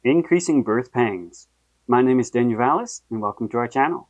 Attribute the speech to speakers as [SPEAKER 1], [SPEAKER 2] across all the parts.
[SPEAKER 1] Increasing birth pangs. My name is Daniel Vallis, and welcome to our channel.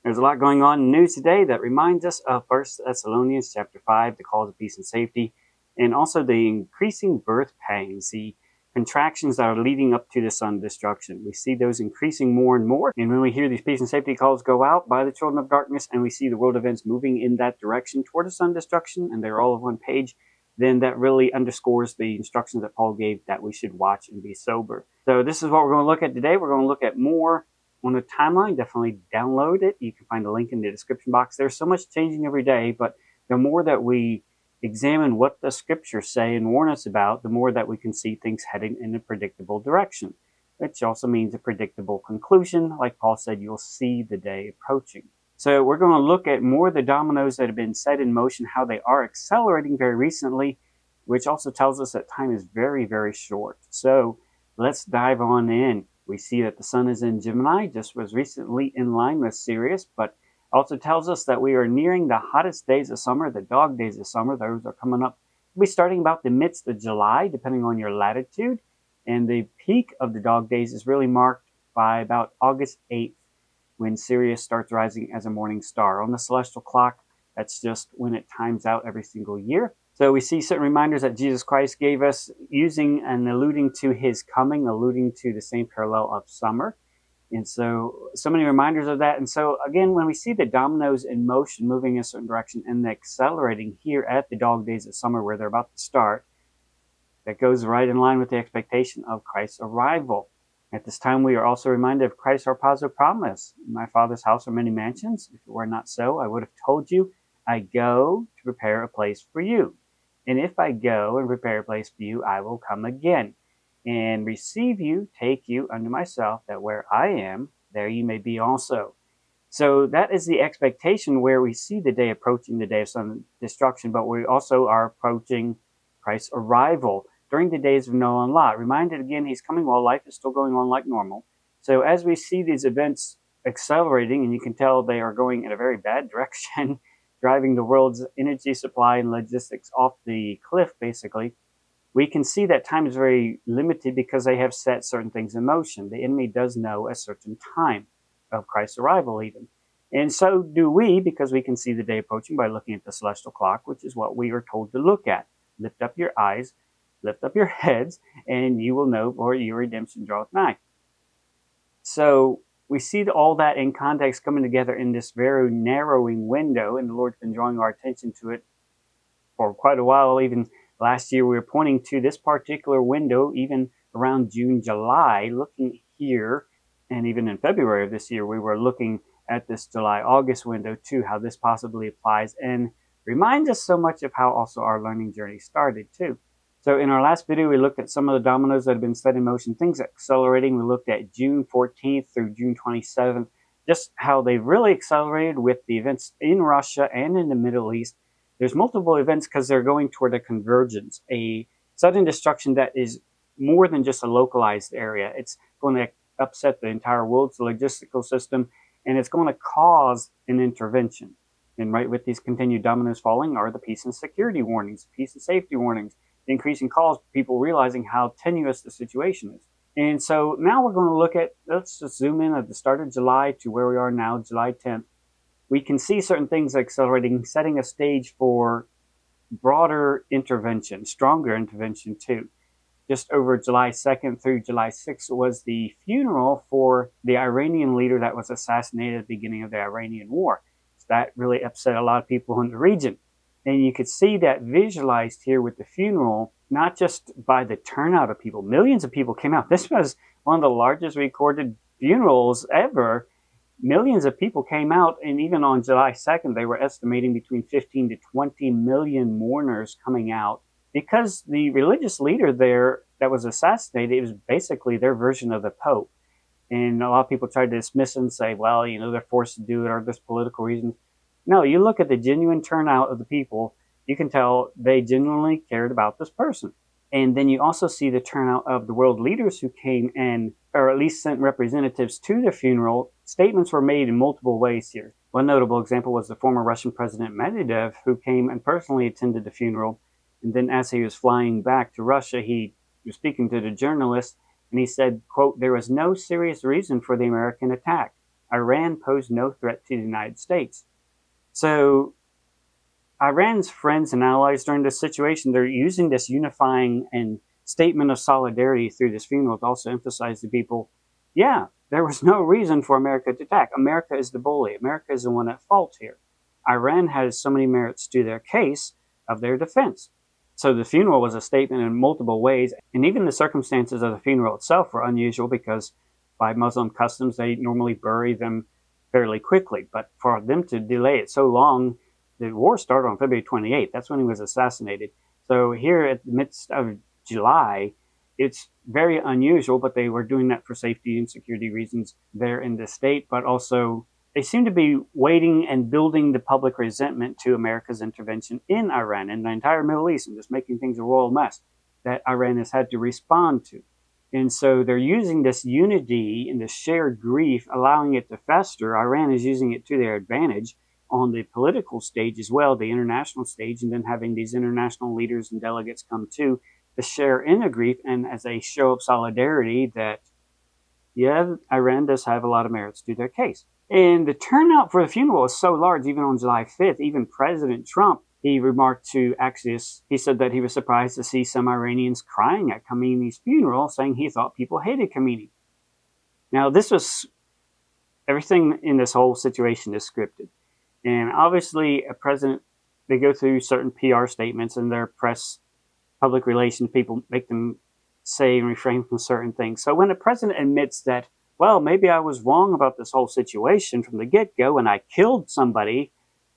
[SPEAKER 1] There's a lot going on in news today that reminds us of 1 Thessalonians chapter 5, the call to peace and safety, and also the increasing birth pangs, the contractions that are leading up to the sun destruction. We see those increasing more and more, and when we hear these peace and safety calls go out by the children of darkness, and we see the world events moving in that direction toward the sun destruction, and they're all on one page, then that really underscores the instructions that Paul gave that we should watch and be sober. So this is what we're going to look at today. We're going to look at more on the timeline. Definitely download it. You can find a link in the description box. There's so much changing every day, but the more that we examine what the scriptures say and warn us about, the more that we can see things heading in a predictable direction, which also means a predictable conclusion. Like Paul said, you'll see the day approaching. So we're going to look at more of the dominoes that have been set in motion, how they are accelerating very recently, which also tells us that time is very, very short. So let's dive on in. We see that the sun is in Gemini, just was recently in line with Sirius, but also tells us that we are nearing the hottest days of summer, the dog days of summer. Those are coming up. We'll be starting about the midst of July, depending on your latitude. And the peak of the dog days is really marked by about August 8th, when Sirius starts rising as a morning star. On the celestial clock, that's just when it times out every single year. So we see certain reminders that Jesus Christ gave us using and alluding to his coming, alluding to the same parallel of summer. And so many reminders of that. And so again, when we see the dominoes in motion, moving in a certain direction and accelerating here at the dog days of summer where they're about to start, that goes right in line with the expectation of Christ's arrival. At this time, we are also reminded of Christ's our positive promise. In my Father's house are many mansions. If it were not so, I would have told you, I go to prepare a place for you. And if I go and prepare a place for you, I will come again and receive you, take you unto myself, that where I am, there you may be also. So that is the expectation where we see the day approaching, the day of sun destruction, but we also are approaching Christ's arrival during the days of Noah and Lot. Reminded again, he's coming while life is still going on like normal. So as we see these events accelerating, and you can tell they are going in a very bad direction, driving the world's energy supply and logistics off the cliff, basically, we can see that time is very limited because they have set certain things in motion. The enemy does know a certain time of Christ's arrival even. And so do we, because we can see the day approaching by looking at the celestial clock, which is what we are told to look at. Lift up your eyes, lift up your heads, and you will know, for your redemption draweth nigh. So we see all that in context coming together in this very narrowing window, and the Lord's been drawing our attention to it for quite a while. Even last year, we were pointing to this particular window, even around June, July, looking here, and even in February of this year, we were looking at this July-August window too, how this possibly applies, and reminds us so much of how also our learning journey started too. So in our last video, we looked at some of the dominoes that have been set in motion, things accelerating. We looked at June 14th through June 27th, just how they've really accelerated with the events in Russia and in the Middle East. There's multiple events because they're going toward a convergence, a sudden destruction that is more than just a localized area. It's going to upset the entire world's logistical system, and it's going to cause an intervention. And right with these continued dominoes falling are the peace and security warnings, peace and safety warnings, the increasing calls, people realizing how tenuous the situation is. And so now we're going to look at, let's just zoom in at the start of July to where we are now, July 10th. We can see certain things accelerating, setting a stage for broader intervention, stronger intervention too. Just over July 2nd through July 6th was the funeral for the Iranian leader that was assassinated at the beginning of the Iranian war. So that really upset a lot of people in the region. And you could see that visualized here with the funeral, not just by the turnout of people. Millions of people came out. This was one of the largest recorded funerals ever. Millions of people came out, and even on July 2nd, they were estimating between 15 to 20 million mourners coming out, because the religious leader there that was assassinated, it was basically their version of the Pope. And a lot of people tried to dismiss it and say, well, you know, they're forced to do it, or there's political reasons. No, you look at the genuine turnout of the people, you can tell they genuinely cared about this person. And then you also see the turnout of the world leaders who came and, or at least sent representatives to the funeral. Statements were made in multiple ways here. One notable example was the former Russian President Medvedev, who came and personally attended the funeral. And then as he was flying back to Russia, he was speaking to the journalists, And he said, quote, "There was no serious reason for the American attack. Iran posed no threat to the United States." So Iran's friends and allies during this situation, they're using this unifying and statement of solidarity through this funeral to also emphasize to people, yeah, there was no reason for America to attack. America is the bully. America is the one at fault here. Iran has so many merits to their case of their defense. So the funeral was a statement in multiple ways, and even the circumstances of the funeral itself were unusual because by Muslim customs, they normally bury them fairly quickly. But for them to delay it so long, the war started on February 28th. That's when he was assassinated. So here at the midst of July, it's very unusual, but they were doing that for safety and security reasons there in the state. But also, they seem to be waiting and building the public resentment to America's intervention in Iran and the entire Middle East and just making things a royal mess that Iran has had to respond to. And so they're using this unity and this shared grief, allowing it to fester. Iran is using it to their advantage on the political stage as well, the international stage, and then having these international leaders and delegates come to share in the grief and as a show of solidarity that, yeah, Iran does have a lot of merits to their case. And the turnout for the funeral was so large, even on July 5th, even President Trump, he remarked to Axios, he said that he was surprised to see some Iranians crying at Khomeini's funeral, saying he thought people hated Khomeini. Now, everything in this whole situation is scripted. And obviously, a president, they go through certain PR statements and their press, public relations people make them say and refrain from certain things. So when a president admits that, well, maybe I was wrong about this whole situation from the get-go and I killed somebody,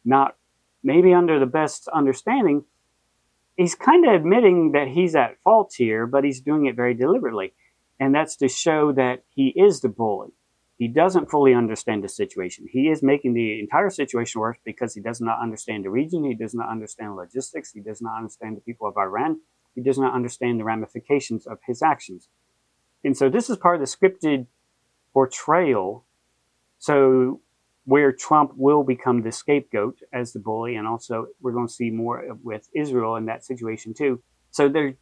[SPEAKER 1] not maybe under the best understanding, he's kind of admitting that he's at fault here, but he's doing it very deliberately. And that's to show that he is the bully. He doesn't fully understand the situation. He is making the entire situation worse because he does not understand the region. He does not understand logistics. He does not understand the people of Iran. He does not understand the ramifications of his actions. And so this is part of the scripted portrayal. So where Trump will become the scapegoat as the bully, and also we're going to see more with Israel in that situation too. So they're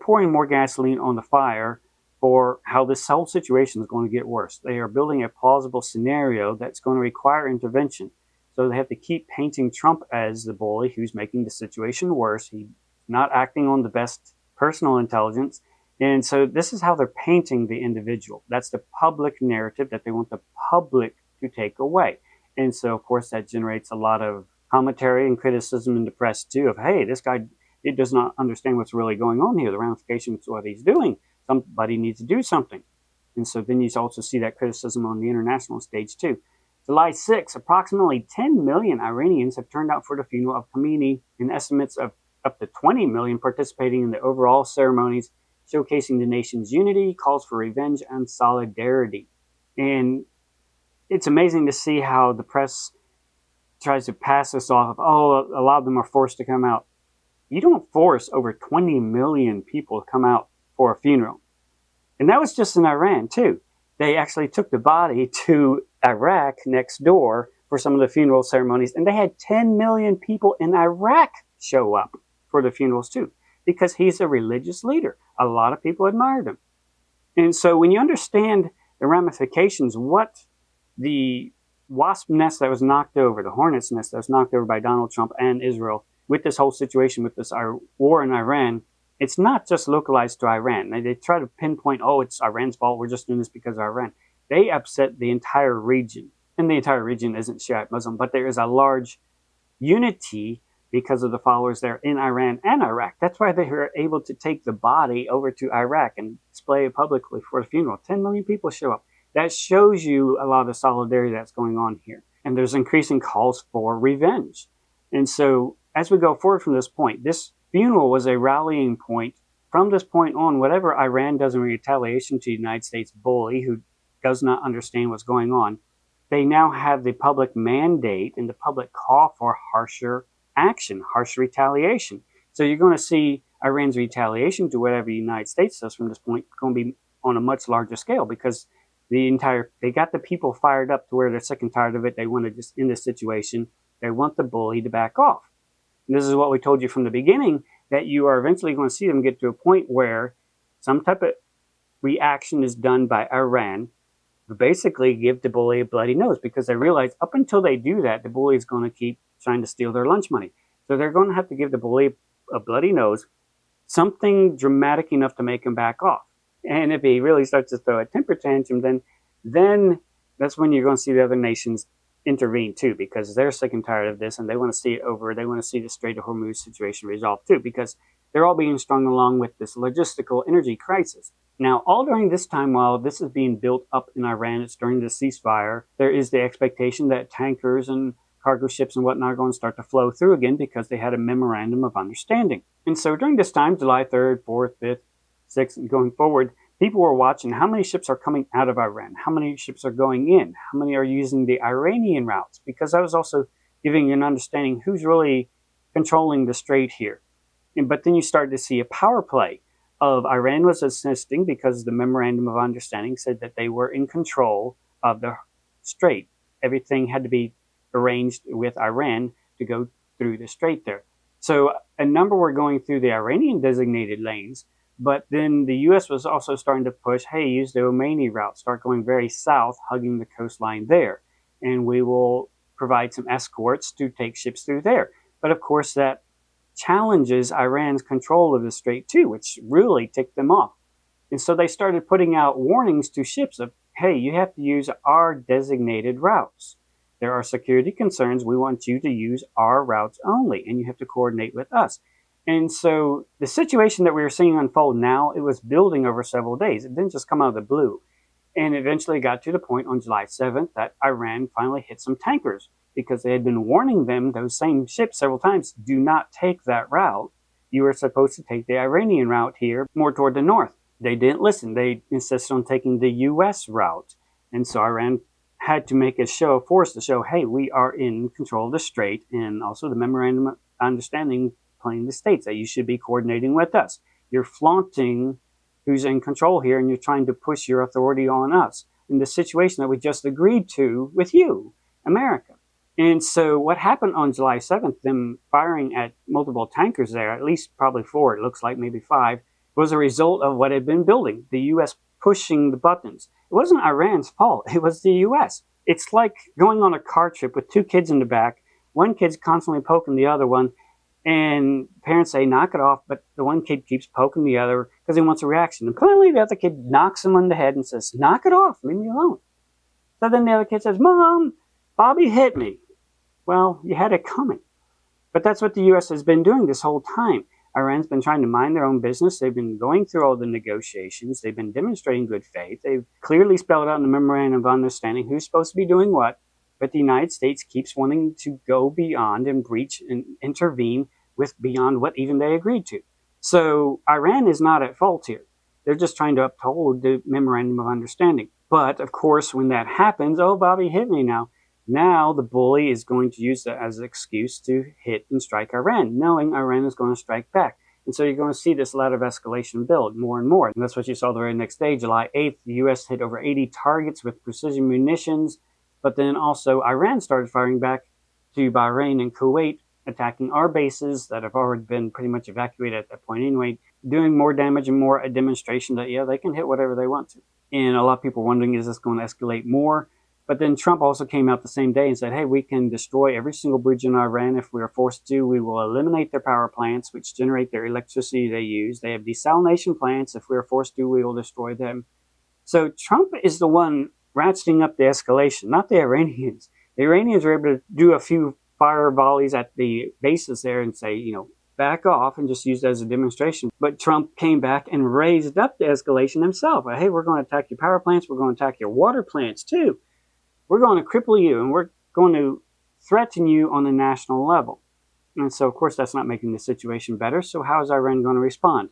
[SPEAKER 1] pouring more gasoline on the fire for how this whole situation is going to get worse. They are building a plausible scenario that's going to require intervention. So they have to keep painting Trump as the bully who's making the situation worse. He's not acting on the best personal intelligence. And so this is how they're painting the individual. That's the public narrative that they want the public to take away. And so, of course, that generates a lot of commentary and criticism in the press too of, hey, this guy, it does not understand what's really going on here, the ramifications of what he's doing. Somebody needs to do something. And so then you also see that criticism on the international stage too. July 6, approximately 10 million Iranians have turned out for the funeral of Khomeini, and estimates of up to 20 million participating in the overall ceremonies, showcasing the nation's unity, calls for revenge, and solidarity. And it's amazing to see how the press tries to pass this off of, oh, a lot of them are forced to come out. You don't force over 20 million people to come out for a funeral. And that was just in Iran, too. They actually took the body to Iraq next door for some of the funeral ceremonies, and they had 10 million people in Iraq show up for the funerals, too, because he's a religious leader. A lot of people admired him. And so when you understand the ramifications, what the wasp nest that was knocked over, the hornet's nest that was knocked over by Donald Trump and Israel with this whole situation, with this war in Iran, it's not just localized to Iran. They try to pinpoint, oh, it's Iran's fault, we're just doing this because of Iran. They upset the entire region. And the entire region isn't Shiite Muslim, but there is a large unity because of the followers there in Iran and Iraq. That's why they were able to take the body over to Iraq and display it publicly for the funeral. 10 million people show up. That shows you a lot of the solidarity that's going on here. And there's increasing calls for revenge. And so as we go forward from this point, this funeral was a rallying point. From this point on, whatever Iran does in retaliation to the United States bully who does not understand what's going on, they now have the public mandate and the public call for harsher action, harsher retaliation. So you're going to see Iran's retaliation to whatever the United States does from this point going to be on a much larger scale, because they got the people fired up to where they're sick and tired of it. They want to just end this situation. They want the bully to back off. And this is what we told you from the beginning, that you are eventually going to see them get to a point where some type of reaction is done by Iran to basically give the bully a bloody nose, because they realize up until they do that, the bully is going to keep trying to steal their lunch money. So they're going to have to give the bully a bloody nose, something dramatic enough to make him back off. And if he really starts to throw a temper tantrum, then that's when you're going to see the other nations intervene too, because they're sick and tired of this and they want to see it over. They want to see the Strait of Hormuz situation resolved too, because they're all being strung along with this logistical energy crisis. Now, all during this time, while this is being built up in Iran, it's during the ceasefire, there is the expectation that tankers and cargo ships and whatnot are going to start to flow through again because they had a memorandum of understanding. And so during this time, July 3rd, 4th, 5th, 6th, and going forward, people were watching how many ships are coming out of Iran, how many ships are going in, how many are using the Iranian routes, because that was also giving you an understanding who's really controlling the strait here. But then you started to see a power play of Iran was assisting because the memorandum of understanding said that they were in control of the strait. Everything had to be arranged with Iran to go through the strait there. So a number were going through the Iranian designated lanes, but then the U.S. was also starting to push, hey, use the Omani route, start going very south, hugging the coastline there, and we will provide some escorts to take ships through there. But of course, that challenges Iran's control of the strait too, which really ticked them off. And so they started putting out warnings to ships of, hey, you have to use our designated routes. There are security concerns. We want you to use our routes only, and you have to coordinate with us. And so the situation that we were seeing unfold now, it was building over several days. It didn't just come out of the blue. And eventually got to the point on July 7th that Iran finally hit some tankers because they had been warning them, those same ships several times, do not take that route. You are supposed to take the Iranian route here, more toward the north. They didn't listen. They insisted on taking the U.S. route. And so Iran had to make a show of force to show, hey, we are in control of the strait, and also the memorandum of understanding playing the states that you should be coordinating with us. You're flaunting who's in control here, and you're trying to push your authority on us in the situation that we just agreed to with you, America. And so what happened on July 7th, them firing at multiple tankers there, at least probably 4, it looks like maybe 5, was a result of what had been building, the U.S. pushing the buttons. It wasn't Iran's fault. It was the U.S. It's like going on a car trip with 2 kids in the back. One kid's constantly poking the other one, and parents say, knock it off, but the one kid keeps poking the other because he wants a reaction. And finally, the other kid knocks him on the head and says, knock it off, leave me alone. So then the other kid says, Mom, Bobby hit me. Well, you had it coming. But that's what the U.S. has been doing this whole time. Iran's been trying to mind their own business. They've been going through all the negotiations. They've been demonstrating good faith. They've clearly spelled out in the memorandum of understanding who's supposed to be doing what. But the United States keeps wanting to go beyond and breach and intervene with beyond what even they agreed to. So Iran is not at fault here. They're just trying to uphold the memorandum of understanding. But of course, when that happens, oh, Bobby hit me now. Now the bully is going to use that as an excuse to hit and strike Iran, knowing Iran is going to strike back. And so you're going to see this ladder of escalation build more and more. And that's what you saw the very next day, July 8th. The U.S. hit over 80 targets with precision munitions. But then also Iran started firing back to Bahrain and Kuwait, attacking our bases that have already been pretty much evacuated at that point anyway, doing more damage and more a demonstration that, yeah, they can hit whatever they want to. And a lot of people are wondering, is this going to escalate more? But then Trump also came out the same day and said, hey, we can destroy every single bridge in Iran if we are forced to. We will eliminate their power plants, which generate their electricity they use. They have desalination plants. If we are forced to, we will destroy them. So Trump is the one ratcheting up the escalation, not the Iranians. The Iranians were able to do a few fire volleys at the bases there and say, back off and just use it as a demonstration. But Trump came back and raised up the escalation himself. Hey, we're going to attack your power plants. We're going to attack your water plants too. We're going to cripple you, and we're going to threaten you on a national level. And so, of course, that's not making the situation better. So how is Iran going to respond?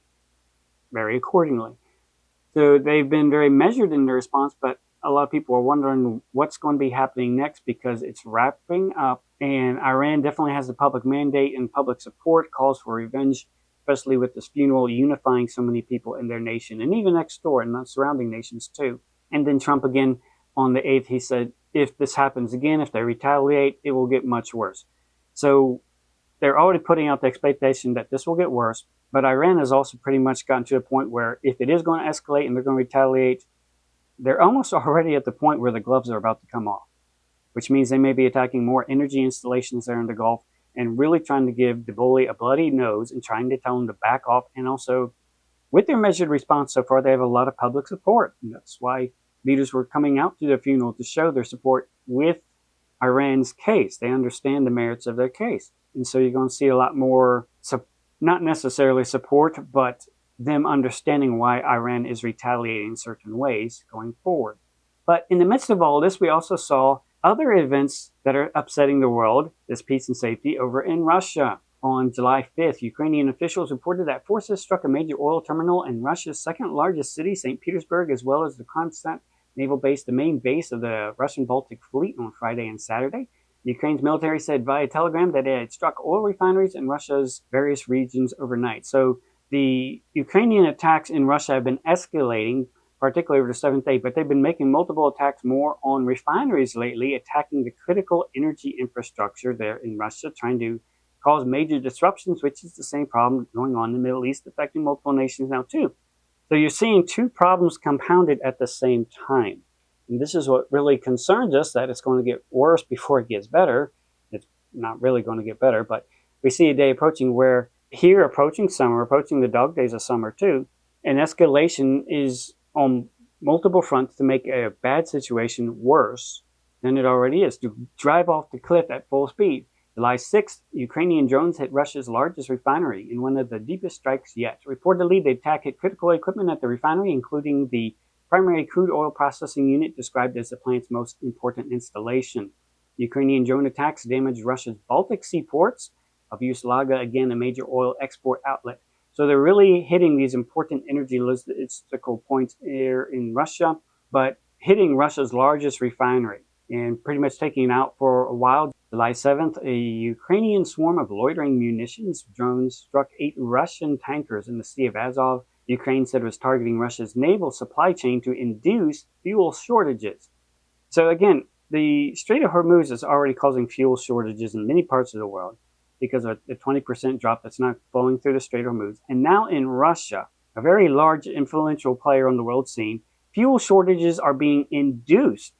[SPEAKER 1] Very accordingly. So they've been very measured in their response, but a lot of people are wondering what's going to be happening next because it's wrapping up, and Iran definitely has the public mandate and public support, calls for revenge, especially with this funeral unifying so many people in their nation, and even next door and the surrounding nations too. And then Trump again on the 8th, he said, if this happens again, if they retaliate, it will get much worse. So they're already putting out the expectation that this will get worse, But Iran has also pretty much gotten to a point where if it is going to escalate and they're going to retaliate, they're almost already at the point where the gloves are about to come off, which means they may be attacking more energy installations there in the Gulf and really trying to give the bully a bloody nose and trying to tell him to back off. And also, with their measured response so far, they have a lot of public support. And that's why leaders were coming out to the funeral to show their support with Iran's case. They understand the merits of their case. And so you're going to see a lot more, not necessarily support, but them understanding why Iran is retaliating in certain ways going forward. But in the midst of all this, we also saw other events that are upsetting the world, this peace and safety, over in Russia. On July 5th, Ukrainian officials reported that forces struck a major oil terminal in Russia's second largest city, St. Petersburg, as well as the Kronstadt naval base, the main base of the Russian Baltic Fleet, on Friday and Saturday. Ukraine's military said via telegram that it had struck oil refineries in Russia's various regions overnight. So the Ukrainian attacks in Russia have been escalating, particularly over the seventh day, but they've been making multiple attacks more on refineries lately, attacking the critical energy infrastructure there in Russia, trying to cause major disruptions, which is the same problem going on in the Middle East, affecting multiple nations now too. So you're seeing two problems compounded at the same time. And this is what really concerns us, that it's going to get worse before it gets better. It's not really going to get better, but we see a day approaching where here, approaching summer, approaching the dog days of summer too, an escalation is on multiple fronts to make a bad situation worse than it already is, to drive off the cliff at full speed. July 6th, Ukrainian drones hit Russia's largest refinery in one of the deepest strikes yet. Reportedly, the attack hit critical equipment at the refinery, including the primary crude oil processing unit, described as the plant's most important installation. Ukrainian drone attacks damaged Russia's Baltic Sea ports of Ust-Laga, again a major oil export outlet. So they're really hitting these important energy logistical points here in Russia, but hitting Russia's largest refinery and pretty much taking it out for a while. July 7th, a Ukrainian swarm of loitering munitions drones struck 8 Russian tankers in the Sea of Azov. Ukraine said it was targeting Russia's naval supply chain to induce fuel shortages. So again, the Strait of Hormuz is already causing fuel shortages in many parts of the world because of the 20% drop that's not flowing through the Strait of Hormuz. And now in Russia, a very large influential player on the world scene, fuel shortages are being induced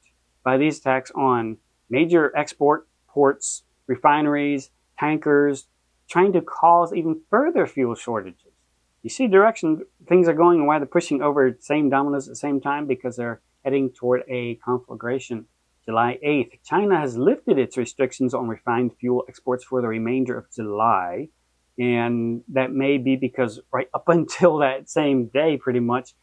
[SPEAKER 1] by these attacks on major export ports, refineries, tankers, trying to cause even further fuel shortages. You see direction things are going and why they're pushing over the same dominoes at the same time, because they're heading toward a conflagration. July 8th, China has lifted its restrictions on refined fuel exports for the remainder of July. And that may be because right up until that same day, pretty much,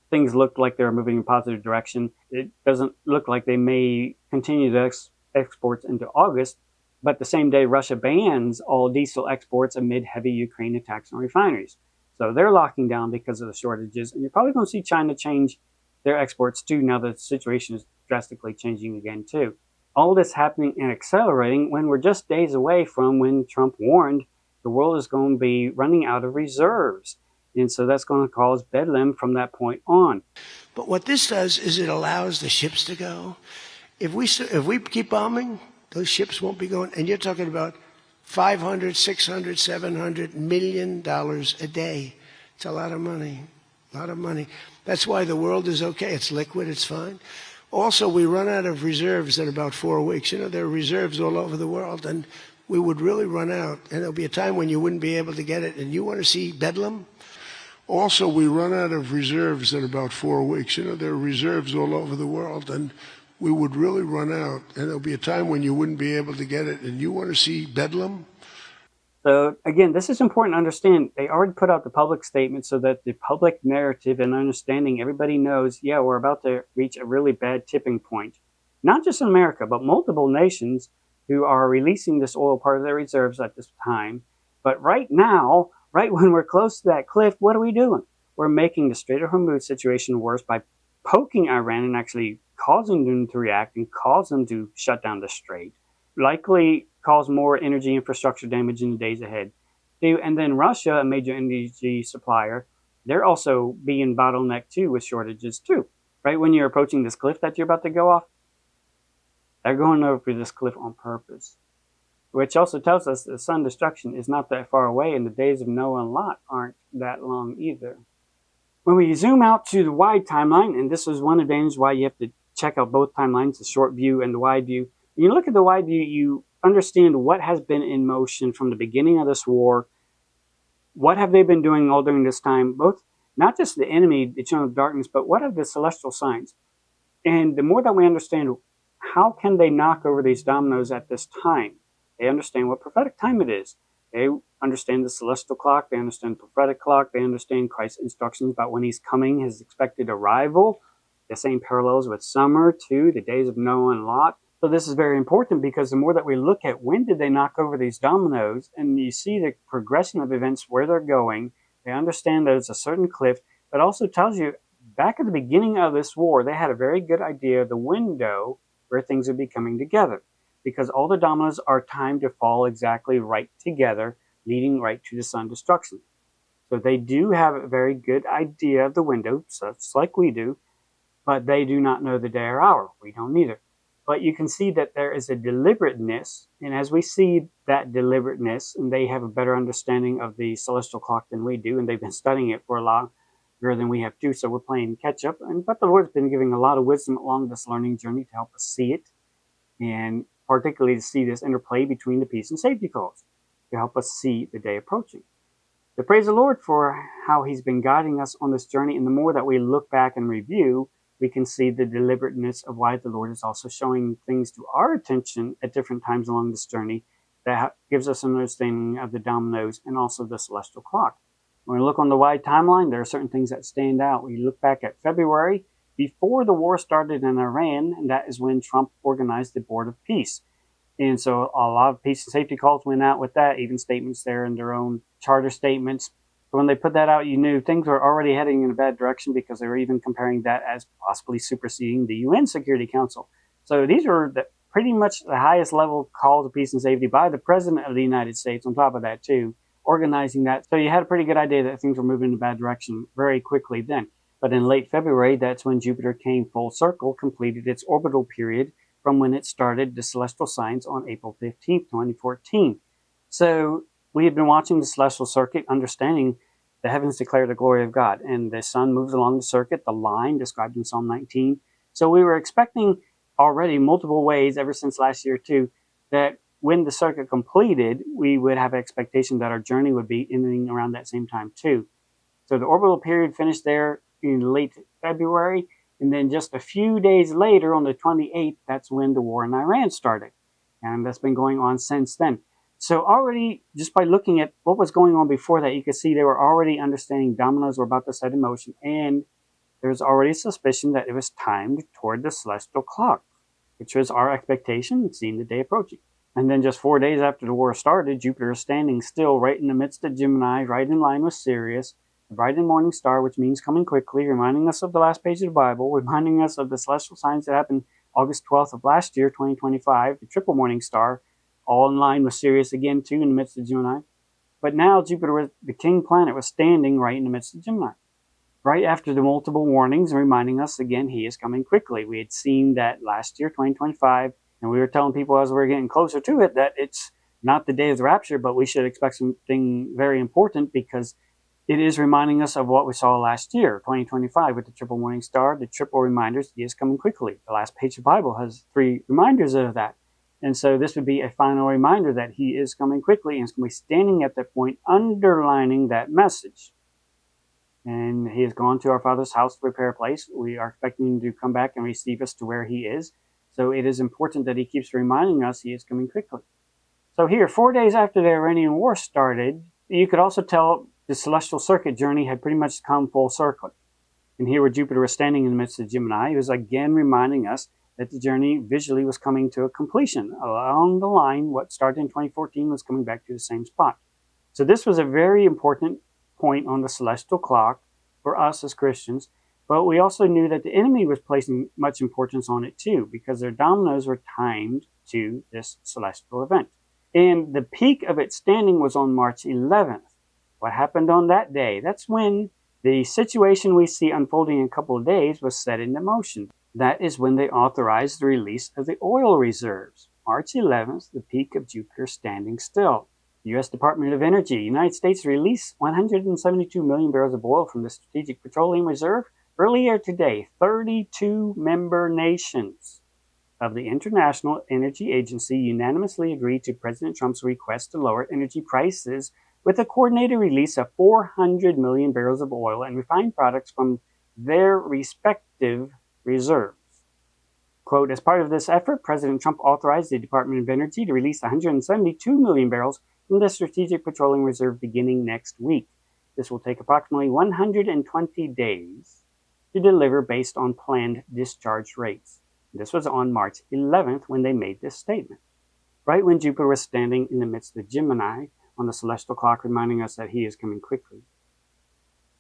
[SPEAKER 1] things looked like they were moving in a positive direction. It doesn't look like they may continue to exports into August, but the same day Russia bans all diesel exports amid heavy Ukraine attacks on refineries. So they're locking down because of the shortages, and you're probably going to see China change their exports too, now that the situation is drastically changing again too. All this happening and accelerating when we're just days away from when Trump warned the world is going to be running out of reserves. And so that's going to cause bedlam from that point on.
[SPEAKER 2] But what this does is it allows the ships to go. If we keep bombing, those ships won't be going. And you're talking about $500, $600, $700 million a day. It's a lot of money, a lot of money. That's why the world is okay. It's liquid. It's fine. Also, we run out of reserves in about 4 weeks. You know, there are reserves all over the world, and we would really run out. And there'll be a time when you wouldn't be able to get it. And you want to see bedlam? Also, we run out of reserves in about 4 weeks. You know, there are reserves all over the world, and we would really run out. And there'll be a time when you wouldn't be able to get it. And you want to see bedlam?
[SPEAKER 1] So again, this is important to understand. They already put out the public statement so that the public narrative and understanding, everybody knows, yeah, we're about to reach a really bad tipping point. Not just in America, but multiple nations who are releasing this oil part of their reserves at this time. But right now, right when we're close to that cliff, what are we doing? We're making the Strait of Hormuz situation worse by poking Iran and actually causing them to react and cause them to shut down the strait. Likely cause more energy infrastructure damage in the days ahead. And then Russia, a major energy supplier, they're also being bottlenecked too with shortages too. Right when you're approaching this cliff that you're about to go off, they're going over this cliff on purpose. which also tells us that the sun destruction is not that far away, and the days of Noah and Lot aren't that long either. When we zoom out to the wide timeline, and this is one advantage why you have to check out both timelines, the short view and the wide view. When you look at the wide view, you understand what has been in motion from the beginning of this war. What have they been doing all during this time? Both, not just the enemy, the children of darkness, but what are the celestial signs? And the more that we understand how can they knock over these dominoes at this time, they understand what prophetic time it is. They understand the celestial clock. They understand the prophetic clock. They understand Christ's instructions about when he's coming, his expected arrival. The same parallels with summer too, the days of Noah and Lot. So this is very important because the more that we look at when did they knock over these dominoes, and you see the progression of events, where they're going, they understand that it's a certain cliff, but also tells you back at the beginning of this war, they had a very good idea of the window where things would be coming together, because all the dominoes are timed to fall exactly right together, leading right to the sun destruction. So they do have a very good idea of the window, just like we do, but they do not know the day or hour. We don't either. But you can see that there is a deliberateness, and as we see that deliberateness, and they have a better understanding of the celestial clock than we do, and they've been studying it for a lot longer than we have too, so we're playing catch up. But the Lord's been giving a lot of wisdom along this learning journey to help us see it, and particularly to see this interplay between the peace and safety calls, to help us see the day approaching. So praise the Lord for how he's been guiding us on this journey, and the more that we look back and review, we can see the deliberateness of why the Lord is also showing things to our attention at different times along this journey that gives us an understanding of the dominoes and also the celestial clock. When we look on the wide timeline, there are certain things that stand out. We look back at February, before the war started in Iran, and that is when Trump organized the Board of Peace. And so a lot of peace and safety calls went out with that, even statements there in their own charter statements. So when they put that out, you knew things were already heading in a bad direction, because they were even comparing that as possibly superseding the UN Security Council. So these were pretty much the highest level of calls of peace and safety by the President of the United States, on top of that too, organizing that. So you had a pretty good idea that things were moving in a bad direction very quickly then. But in late February, that's when Jupiter came full circle, completed its orbital period from when it started the celestial signs on April 15th, 2014. So we had been watching the celestial circuit, understanding the heavens declare the glory of God, and the sun moves along the circuit, the line described in Psalm 19. So we were expecting already multiple ways ever since last year too, that when the circuit completed, we would have expectation that our journey would be ending around that same time too. So the orbital period finished there in late February, and then just a few days later, on the 28th, that's when the war in Iran started, and that's been going on since then. So already, just by looking at what was going on before that, you could see they were already understanding dominoes were about to set in motion, and there's already suspicion that it was timed toward the celestial clock, which was our expectation, seeing the day approaching. And then just 4 days after the war started, Jupiter is standing still right in the midst of Gemini, right in line with Sirius, the bright and morning star, which means coming quickly, reminding us of the last page of the Bible, reminding us of the celestial signs that happened August 12th of last year, 2025, the triple morning star, all in line with Sirius again too, in the midst of Gemini. But now Jupiter, the king planet, was standing right in the midst of Gemini, right after the multiple warnings, reminding us again he is coming quickly. We had seen that last year, 2025, and we were telling people as we were getting closer to it that it's not the day of the rapture, but we should expect something very important, because it is reminding us of what we saw last year, 2025, with the triple morning star, the triple reminders, he is coming quickly. The last page of the Bible has 3 reminders of that. And so this would be a final reminder that he is coming quickly, and is going to be standing at that point, underlining that message. And he has gone to our Father's house to prepare a place. We are expecting him to come back and receive us to where he is. So it is important that he keeps reminding us he is coming quickly. So here, 4 days after the Iranian war started, you could also tell the celestial circuit journey had pretty much come full circle. And here, where Jupiter was standing in the midst of Gemini, he was again reminding us that the journey visually was coming to a completion. Along the line, what started in 2014 was coming back to the same spot. So this was a very important point on the celestial clock for us as Christians, but we also knew that the enemy was placing much importance on it too, because their dominoes were timed to this celestial event. And the peak of its standing was on March 11th. What happened on that day? That's when the situation we see unfolding in a couple of days was set into motion. That is when they authorized the release of the oil reserves. March 11th, the peak of Jupiter standing still. The U.S. Department of Energy, United States released 172 million barrels of oil from the Strategic Petroleum Reserve earlier today. 32 member nations of the International Energy Agency unanimously agreed to President Trump's request to lower energy prices with a coordinated release of 400 million barrels of oil and refined products from their respective reserves. Quote, as part of this effort, President Trump authorized the Department of Energy to release 172 million barrels from the Strategic Petroleum Reserve beginning next week. This will take approximately 120 days to deliver based on planned discharge rates. This was on March 11th when they made this statement, right when Jupiter was standing in the midst of Gemini on the celestial clock, reminding us that he is coming quickly.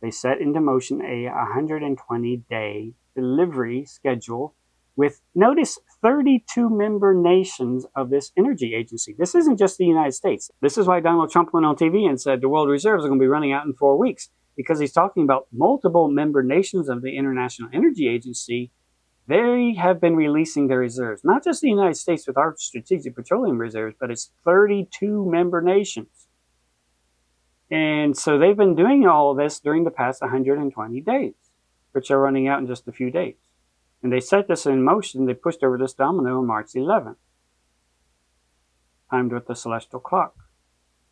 [SPEAKER 1] They set into motion a 120-day delivery schedule with, notice, 32 member nations of this energy agency. This isn't just the United States. This is why Donald Trump went on TV and said the world reserves are going to be running out in 4 weeks, because he's talking about multiple member nations of the International Energy Agency. They have been releasing their reserves, not just the United States with our strategic petroleum reserves, but it's 32 member nations. And so they've been doing all of this during the past 120 days, which are running out in just a few days. And they set this in motion. They pushed over this domino on March 11th, timed with the celestial clock.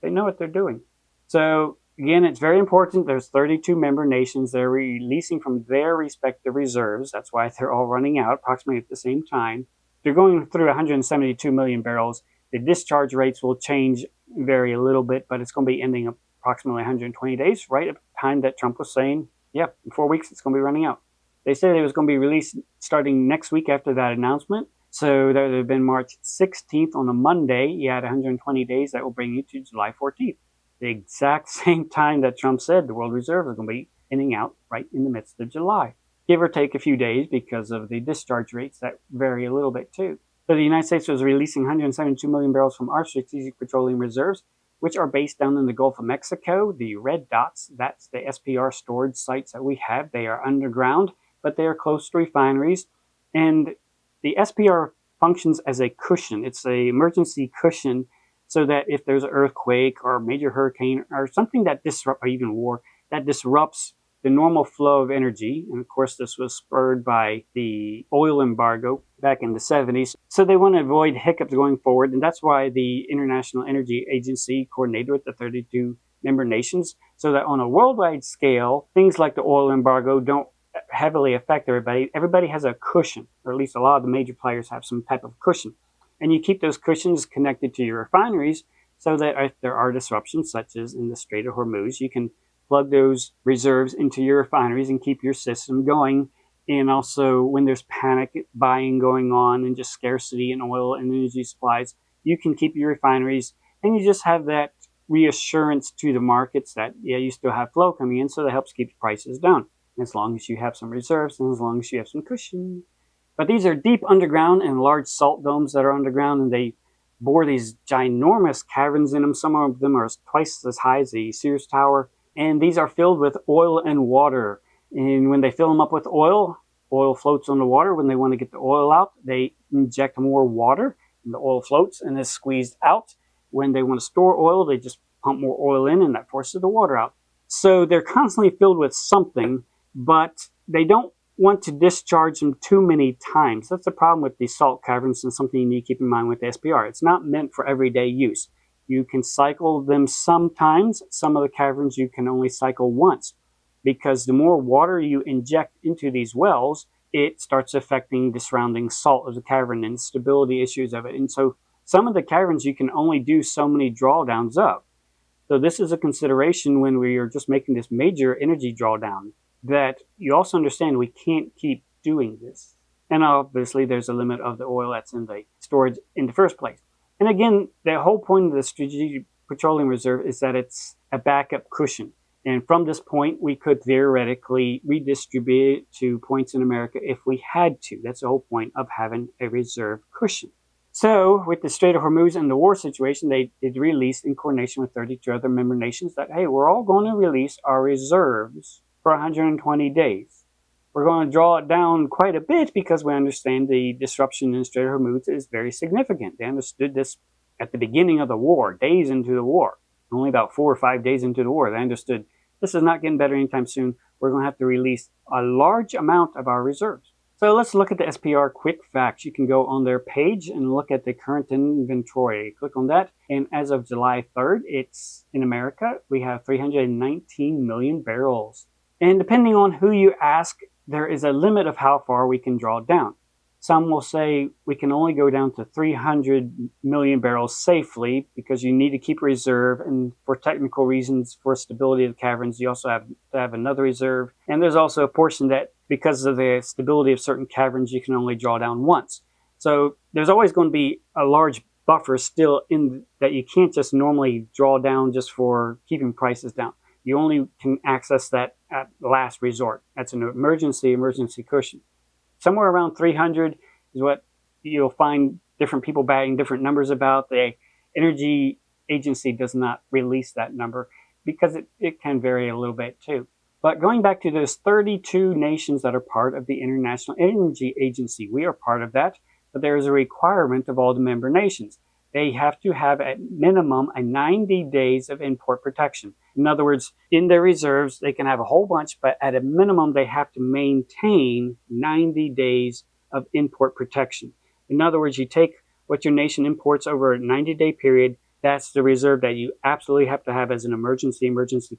[SPEAKER 1] They know what they're doing. So again, it's very important. There's 32 member nations. They're releasing from their respective reserves. That's why they're all running out approximately at the same time. They're going through 172 million barrels. The discharge rates will change, vary a little bit, but it's going to be ending approximately 120 days, right at the time that Trump was saying, yeah, in 4 weeks it's going to be running out. They said it was going to be released starting next week after that announcement. So that would have been March 16th on a Monday. You had 120 days. That will bring you to July 14th. The exact same time that Trump said the world reserve is going to be ending out right in the midst of July. Give or take a few days because of the discharge rates that vary a little bit too. So the United States was releasing 172 million barrels from our strategic petroleum reserves, which are based down in the Gulf of Mexico. The red dots, that's the SPR storage sites that we have. They are underground, but they are close to refineries. And the SPR functions as a cushion. It's an emergency cushion so that if there's an earthquake or a major hurricane or something that disrupts, or even war, that disrupts the normal flow of energy. And of course, this was spurred by the oil embargo back in the 70s. So they want to avoid hiccups going forward. And that's why the International Energy Agency coordinated with the 32 member nations so that on a worldwide scale, things like the oil embargo don't heavily affect everybody. Everybody has a cushion, or at least a lot of the major players have some type of cushion. And you keep those cushions connected to your refineries so that if there are disruptions, such as in the Strait of Hormuz, you can plug those reserves into your refineries and keep your system going. And also when there's panic buying going on and just scarcity in oil and energy supplies, you can keep your refineries and you just have that reassurance to the markets that, yeah, you still have flow coming in, so that helps keep the prices down. As long as you have some reserves and as long as you have some cushion. But these are deep underground and large salt domes that are underground, and they bore these ginormous caverns in them. Some of them are twice as high as the Sears Tower. And these are filled with oil and water. And when they fill them up with oil, oil floats on the water. When they want to get the oil out, they inject more water, and the oil floats and is squeezed out. When they want to store oil, they just pump more oil in, and that forces the water out. So they're constantly filled with something, but they don't want to discharge them too many times. That's the problem with these salt caverns, and something you need to keep in mind with the SPR. It's not meant for everyday use. You can cycle them sometimes. Some of the caverns you can only cycle once, because the more water you inject into these wells, it starts affecting the surrounding salt of the cavern and stability issues of it. And so some of the caverns you can only do so many drawdowns of. So this is a consideration when we are just making this major energy drawdown, that you also understand we can't keep doing this. And obviously there's a limit of the oil that's in the storage in the first place. And again, the whole point of the Strategic Petroleum Reserve is that it's a backup cushion. And from this point, we could theoretically redistribute it to points in America if we had to. That's the whole point of having a reserve cushion. So with the Strait of Hormuz and the war situation, they did release in coordination with 32 other member nations that, hey, we're all going to release our reserves for 120 days. we're going to draw it down quite a bit because we understand the disruption in the Strait of Hormuz is very significant. They understood this at the beginning of the war, days into the war. Only about 4 or 5 days into the war, they understood this is not getting better anytime soon. We're going to have to release a large amount of our reserves. So let's look at the SPR quick facts. You can go on their page and look at the current inventory. Click on that. And as of July 3rd, it's in America, we have 319 million barrels. And depending on who you ask, there is a limit of how far we can draw down. Some will say we can only go down to 300 million barrels safely because you need to keep a reserve, and for technical reasons, for stability of the caverns, you also have to have another reserve. And there's also a portion that because of the stability of certain caverns, you can only draw down once. So there's always going to be a large buffer still in that you can't just normally draw down just for keeping prices down. You only can access that at last resort. That's an emergency cushion. Somewhere around 300 is what you'll find different people batting different numbers about. The Energy Agency does not release that number because it can vary a little bit too. But going back to those 32 nations that are part of the International Energy Agency, we are part of that, but there is a requirement of all the member nations. They have to have at minimum a 90 days of import protection. In other words, in their reserves, they can have a whole bunch, but at a minimum, they have to maintain 90 days of import protection. In other words, you take what your nation imports over a 90-day period, that's the reserve that you absolutely have to have as an emergency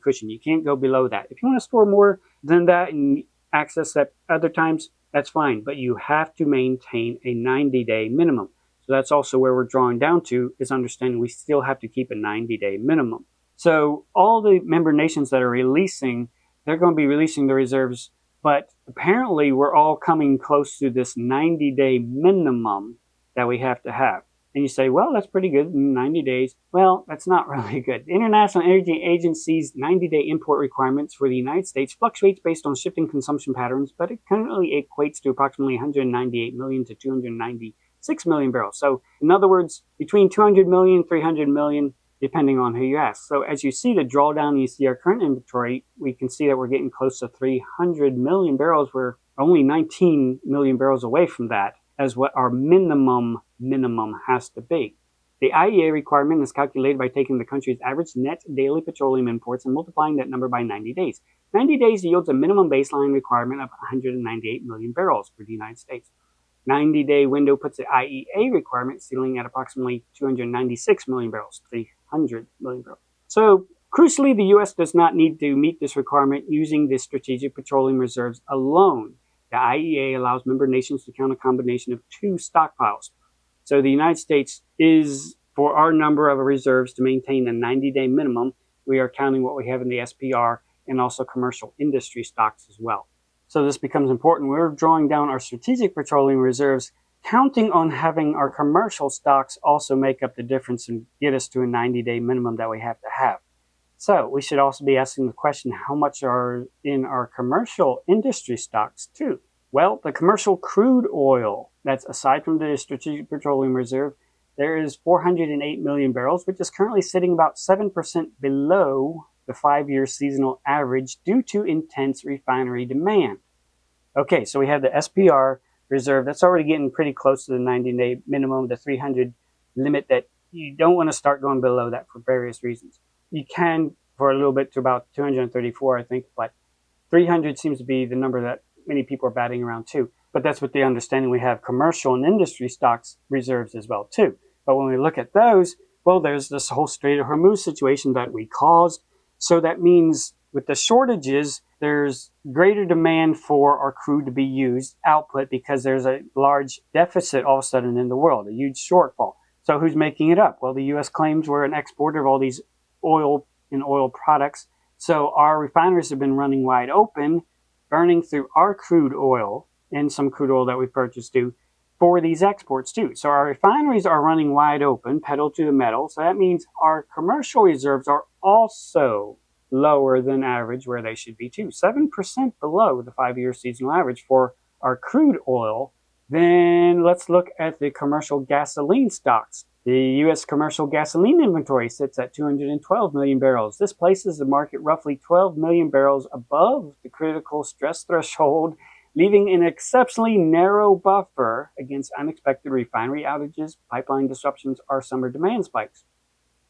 [SPEAKER 1] cushion. You can't go below that. If you want to store more than that and access that other times, that's fine, but you have to maintain a 90-day minimum. So that's also where we're drawing down to, is understanding we still have to keep a 90-day minimum. So all the member nations that are releasing, they're going to be releasing the reserves, but apparently we're all coming close to this 90-day minimum that we have to have. And you say, well, that's pretty good, 90 days. Well, that's not really good. The International Energy Agency's 90-day import requirements for the United States fluctuates based on shifting consumption patterns, but it currently equates to approximately 198 million to 296 million barrels. So in other words, between 200 million, 300 million, depending on who you ask. So as you see the drawdown, you see our current inventory, we can see that we're getting close to 300 million barrels. We're only 19 million barrels away from that as what our minimum has to be. The IEA requirement is calculated by taking the country's average net daily petroleum imports and multiplying that number by 90 days. 90 days yields a minimum baseline requirement of 198 million barrels for the United States. 90-day window puts the IEA requirement ceiling at approximately 296 million barrels, 300 million barrels. So, crucially, the U.S. does not need to meet this requirement using the strategic petroleum reserves alone. The IEA allows member nations to count a combination of two stockpiles. So the United States is, for our number of reserves to maintain a 90-day minimum, we are counting what we have in the SPR and also commercial industry stocks as well. So this becomes important. We're drawing down our strategic petroleum reserves, counting on having our commercial stocks also make up the difference and get us to a 90-day minimum that we have to have. So we should also be asking the question, how much are in our commercial industry stocks too? Well, the commercial crude oil, that's aside from the strategic petroleum reserve, there is 408 million barrels, which is currently sitting about 7% below the 5-year seasonal average due to intense refinery demand. Okay, so we have the SPR reserve. That's already getting pretty close to the 90-day minimum, the 300 limit that you don't want to start going below that for various reasons. You can for a little bit to about 234, I think, but 300 seems to be the number that many people are batting around too. But that's with the understanding we have commercial and industry stocks reserves as well too. But when we look at those, well, there's this whole Strait of Hormuz situation that we caused. So that means with the shortages, there's greater demand for our crude to be used, output, because there's a large deficit all of a sudden in the world, a huge shortfall. So who's making it up? Well, the U.S. claims we're an exporter of all these oil and oil products. So our refineries have been running wide open, burning through our crude oil and some crude oil that we purchased too for these exports too. So our refineries are running wide open, pedal to the metal. So that means our commercial reserves are also lower than average where they should be too. 7% below the 5-year seasonal average for our crude oil. Then let's look at the commercial gasoline stocks. The U.S. commercial gasoline inventory sits at 212 million barrels. This places the market roughly 12 million barrels above the critical stress threshold leaving an exceptionally narrow buffer against unexpected refinery outages, pipeline disruptions, or summer demand spikes.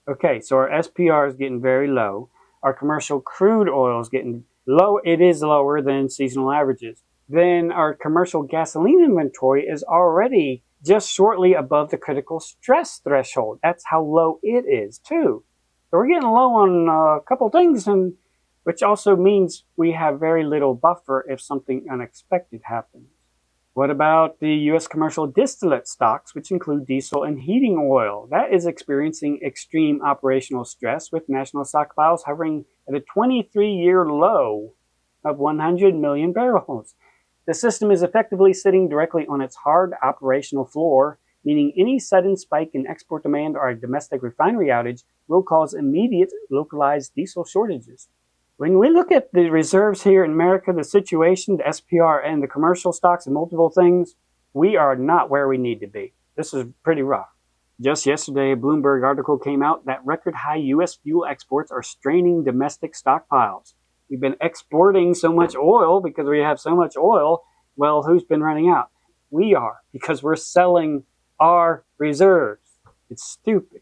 [SPEAKER 1] Okay, so our SPR is getting very low. Our commercial crude oil is getting low. It is lower than seasonal averages. Then our commercial gasoline inventory is already just shortly above the critical stress threshold. That's how low it is, too. So we're getting low on a couple things, and which also means we have very little buffer if something unexpected happens. What about the U.S. commercial distillate stocks, which include diesel and heating oil? That is experiencing extreme operational stress, with national stockpiles hovering at a 23-year low of 100 million barrels. The system is effectively sitting directly on its hard operational floor, meaning any sudden spike in export demand or a domestic refinery outage will cause immediate localized diesel shortages. When we look at the reserves here in America, the situation, the SPR, and the commercial stocks and multiple things, we are not where we need to be. This is pretty rough. Just yesterday, a Bloomberg article came out that record high U.S. fuel exports are straining domestic stockpiles. We've been exporting so much oil because we have so much oil. Well, who's been running out? We are, because we're selling our reserves. It's stupid.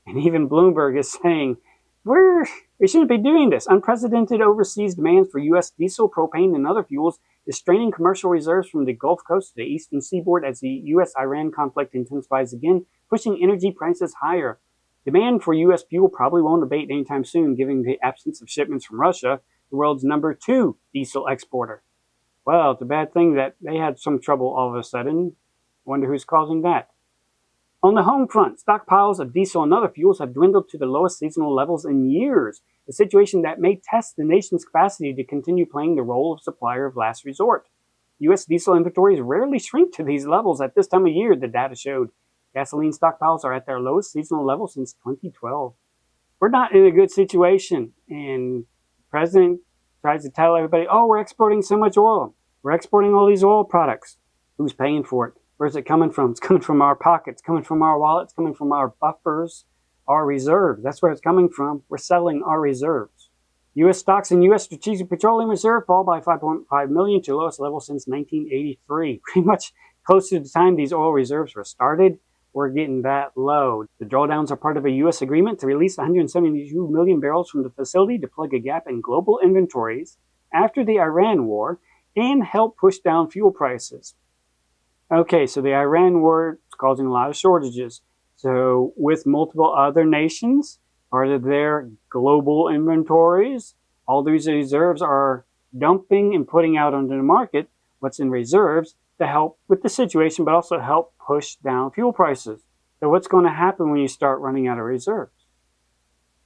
[SPEAKER 1] And even Bloomberg is saying, we shouldn't be doing this. Unprecedented overseas demand for U.S. diesel, propane, and other fuels is straining commercial reserves from the Gulf Coast to the eastern seaboard as the U.S.-Iran conflict intensifies again, pushing energy prices higher. Demand for U.S. fuel probably won't abate anytime soon, given the absence of shipments from Russia, the world's number 2 diesel exporter. Well, it's a bad thing that they had some trouble all of a sudden. Wonder who's causing that. On the home front, stockpiles of diesel and other fuels have dwindled to the lowest seasonal levels in years, a situation that may test the nation's capacity to continue playing the role of supplier of last resort. U.S. diesel inventories rarely shrink to these levels at this time of year, the data showed. Gasoline stockpiles are at their lowest seasonal level since 2012. We're not in a good situation, and the president tries to tell everybody, oh, we're exporting so much oil. We're exporting all these oil products. Who's paying for it? Where's it coming from? It's coming from our pockets, coming from our wallets, coming from our buffers, our reserves. That's where it's coming from. We're selling our reserves. U.S. stocks and U.S. Strategic Petroleum Reserve fall by 5.5 million to the lowest level since 1983. Pretty much close to the time these oil reserves were started, we're getting that low. The drawdowns are part of a U.S. agreement to release 172 million barrels from the facility to plug a gap in global inventories after the Iran war and help push down fuel prices. Okay, so the Iran war is causing a lot of shortages. So with multiple other nations, part of their global inventories, all these reserves are dumping and putting out onto the market what's in reserves to help with the situation, but also help push down fuel prices. So what's going to happen when you start running out of reserves?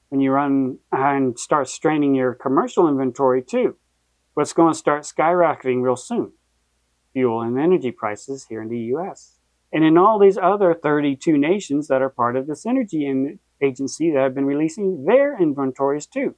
[SPEAKER 1] When you run and start straining your commercial inventory too? What's going to start skyrocketing real soon? Fuel and energy prices here in the U.S. And in all these other 32 nations that are part of this energy agency that have been releasing their inventories too.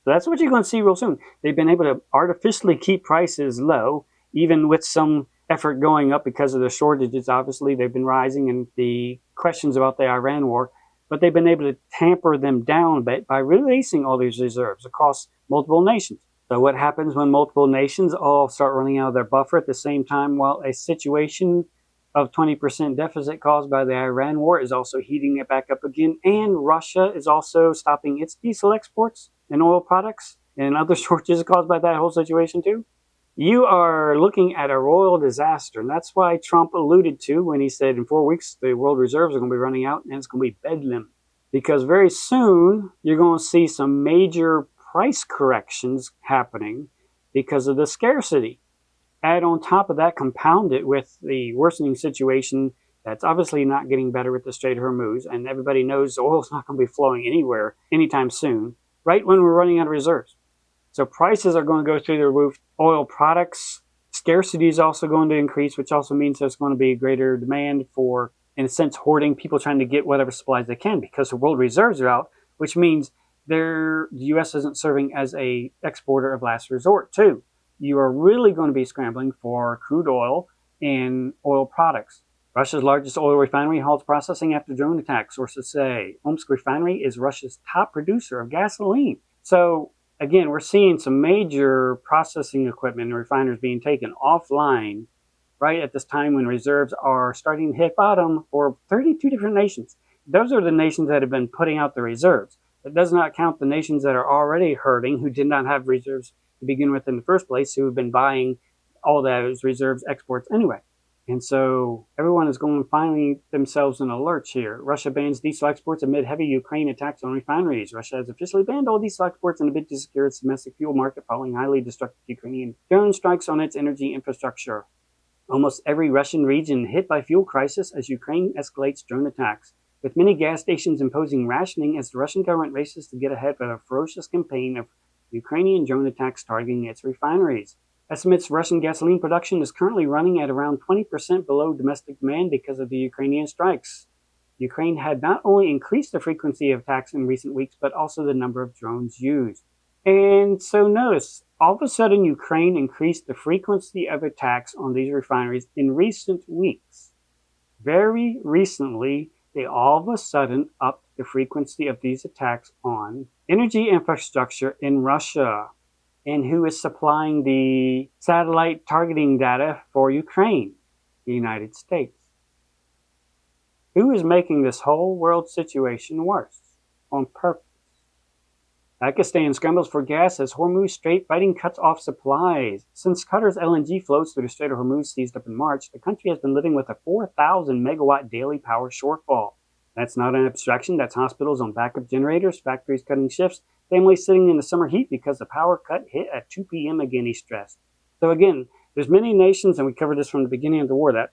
[SPEAKER 1] So that's what you're going to see real soon. They've been able to artificially keep prices low, even with some effort going up because of the shortages. Obviously, they've been rising and the questions about the Iran war, but they've been able to tamper them down a bit by releasing all these reserves across multiple nations. So what happens when multiple nations all start running out of their buffer at the same time? Well, a situation of 20% deficit caused by the Iran war is also heating it back up again. And Russia is also stopping its diesel exports and oil products, and other shortages caused by that whole situation too. You are looking at a royal disaster. And that's why Trump alluded to when he said in 4 weeks the world reserves are going to be running out and it's going to be bedlam. Because very soon you're going to see some major price corrections happening because of the scarcity. Add on top of that, compound it with the worsening situation that's obviously not getting better with the Strait of Hormuz, and everybody knows oil's not going to be flowing anywhere anytime soon, right when we're running out of reserves. So prices are going to go through the roof. Oil products, scarcity is also going to increase, which also means there's going to be greater demand for, in a sense, hoarding, people trying to get whatever supplies they can because the world reserves are out, which means the U.S. isn't serving as a exporter of last resort too. You are really going to be scrambling for crude oil and oil products. Russia's largest oil refinery halts processing after drone attack, sources say. Omsk refinery is Russia's top producer of gasoline. So again, we're seeing some major processing equipment and refiners being taken offline right at this time when reserves are starting to hit bottom for 32 different nations. Those are the nations that have been putting out the reserves. It does not count the nations that are already hurting, who did not have reserves to begin with in the first place, who have been buying all those reserves exports anyway. And so everyone is going to find themselves in a lurch here. Russia bans diesel exports amid heavy Ukraine attacks on refineries. Russia has officially banned all diesel exports in a bid to secure its domestic fuel market following highly destructive Ukrainian drone strikes on its energy infrastructure. Almost every Russian region hit by fuel crisis as Ukraine escalates drone attacks, with many gas stations imposing rationing as the Russian government races to get ahead of a ferocious campaign of Ukrainian drone attacks targeting its refineries. Estimates Russian gasoline production is currently running at around 20% below domestic demand because of the Ukrainian strikes. Ukraine had not only increased the frequency of attacks in recent weeks, but also the number of drones used. And so notice, all of a sudden Ukraine increased the frequency of attacks on these refineries in recent weeks. Very recently, they all of a sudden upped the frequency of these attacks on energy infrastructure in Russia. And who is supplying the satellite targeting data for Ukraine? The United States. Who is making this whole world situation worse on purpose? Pakistan scrambles for gas as Hormuz Strait fighting cuts off supplies. Since Qatar's LNG flows through the Strait of Hormuz seized up in March, the country has been living with a 4,000 megawatt daily power shortfall. That's not an abstraction. That's hospitals on backup generators, factories cutting shifts, families sitting in the summer heat because the power cut hit at 2 p.m. again, he stressed. So again, there's many nations, and we covered this from the beginning of the war, that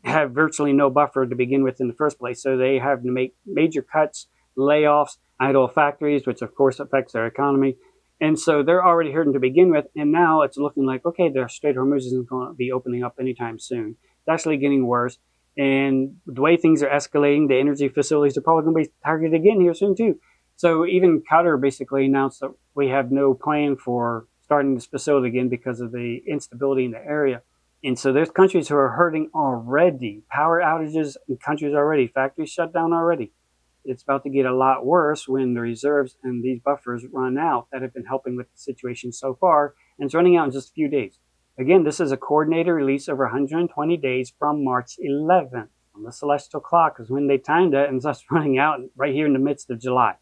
[SPEAKER 1] have virtually no buffer to begin with in the first place. So they have to make major cuts, layoffs, idle factories, which of course affects their economy. And so they're already hurting to begin with. And now it's looking like, okay, the Strait of Hormuz isn't going to be opening up anytime soon. It's actually getting worse. And the way things are escalating, the energy facilities are probably going to be targeted again here soon too. So even Qatar basically announced that we have no plan for starting this facility again because of the instability in the area. And so there's countries who are hurting already. Power outages in countries already. Factories shut down already. It's about to get a lot worse when the reserves and these buffers run out that have been helping with the situation so far. And it's running out in just a few days. Again, this is a coordinated release over 120 days from March 11th. On the celestial clock is when they timed it, and thus running out right here in the midst of July.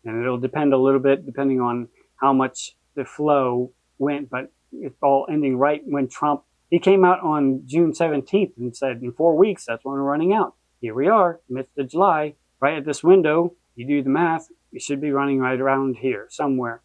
[SPEAKER 1] And it'll depend a little bit depending on how much the flow went, but it's all ending right when Trump, he came out on June 17th and said, in 4 weeks, that's when we're running out. Here we are, midst of July, right at this window. You do the math, it should be running right around here somewhere.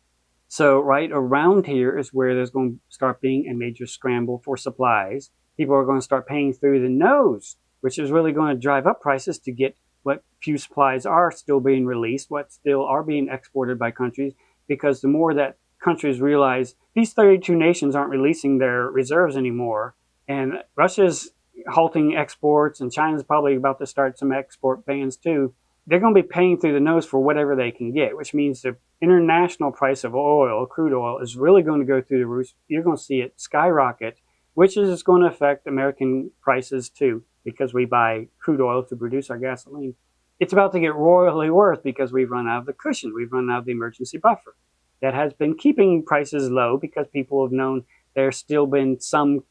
[SPEAKER 1] So right around here is where there's going to start being a major scramble for supplies. People are going to start paying through the nose, which is really going to drive up prices to get what few supplies are still being released, what still are being exported by countries, because the more that countries realize these 32 nations aren't releasing their reserves anymore, and Russia's halting exports, and China's probably about to start some export bans too, they're going to be paying through the nose for whatever they can get, which means the international price of oil, crude oil, is really going to go through the roof. You're going to see it skyrocket, which is going to affect American prices too, because we buy crude oil to produce our gasoline. It's about to get royally worse because we've run out of the cushion. We've run out of the emergency buffer that has been keeping prices low because people have known there's still been some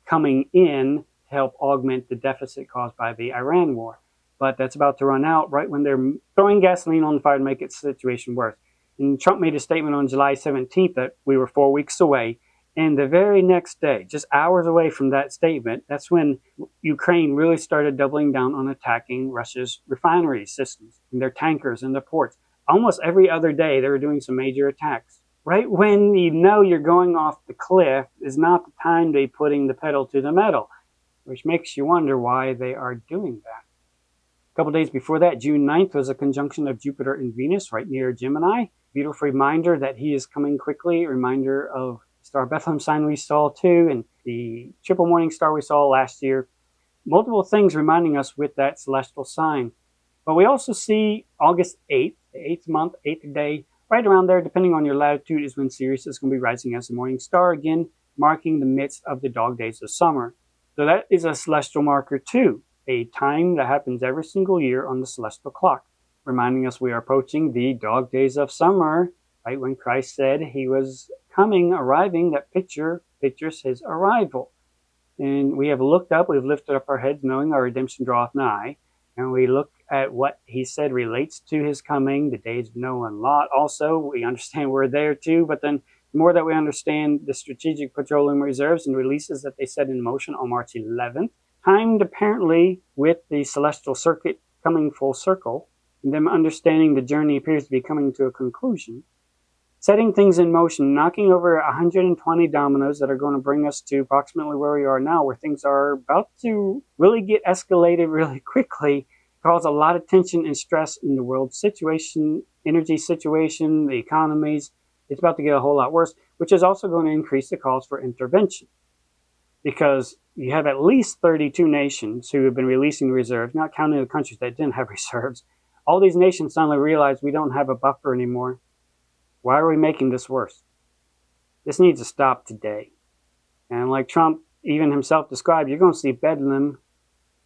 [SPEAKER 1] coming in to help augment the deficit caused by the Iran war. But that's about to run out right when they're throwing gasoline on the fire to make its situation worse. And Trump made a statement on July 17th that we were 4 weeks away. And the very next day, just hours away from that statement, that's when Ukraine really started doubling down on attacking Russia's refinery systems and their tankers and their ports. Almost every other day, they were doing some major attacks. Right when you know you're going off the cliff is not the time to be putting the pedal to the metal, which makes you wonder why they are doing that. A couple days before that, June 9th, was a conjunction of Jupiter and Venus right near Gemini. Beautiful reminder that he is coming quickly, a reminder of the star Bethlehem sign we saw too, and the triple morning star we saw last year. Multiple things reminding us with that celestial sign. But we also see August 8th, the 8th month, 8th day, right around there, depending on your latitude, is when Sirius is going to be rising as the morning star again, marking the midst of the dog days of summer. So that is a celestial marker too, a time that happens every single year on the celestial clock, reminding us we are approaching the dog days of summer right when Christ said he was coming, arriving, that pictures his arrival. And we have looked up, we've lifted up our heads, knowing our redemption draweth nigh. And we look at what he said relates to his coming, the days of Noah and Lot. Also, we understand we're there too, but then the more that we understand the strategic petroleum reserves and releases that they set in motion on March 11th, timed apparently with the celestial circuit coming full circle, and them understanding the journey appears to be coming to a conclusion, setting things in motion, knocking over 120 dominoes that are going to bring us to approximately where we are now, where things are about to really get escalated really quickly, cause a lot of tension and stress in the world situation, energy situation, the economies. It's about to get a whole lot worse, which is also going to increase the calls for intervention. Because you have at least 32 nations who have been releasing reserves, not counting the countries that didn't have reserves. All these nations suddenly realize we don't have a buffer anymore. Why are we making this worse? This needs to stop today. And like Trump even himself described, you're going to see bedlam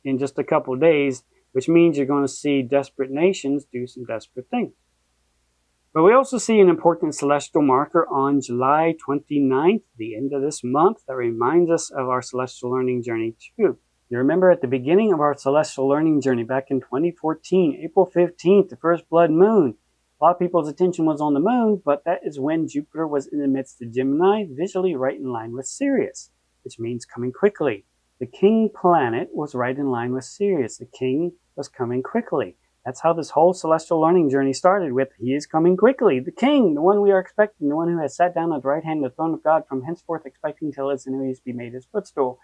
[SPEAKER 1] in just a couple of days, which means you're going to see desperate nations do some desperate things. But we also see an important celestial marker on July 29th, the end of this month, that reminds us of our celestial learning journey too. You remember at the beginning of our celestial learning journey back in 2014, April 15th, the first blood moon, a lot of people's attention was on the moon, but that is when Jupiter was in the midst of Gemini, visually right in line with Sirius, which means coming quickly. The king planet was right in line with Sirius. The king was coming quickly. That's how this whole celestial learning journey started with, he is coming quickly. The king, the one we are expecting, the one who has sat down at the right hand of the throne of God, from henceforth expecting till his enemies be made his footstool.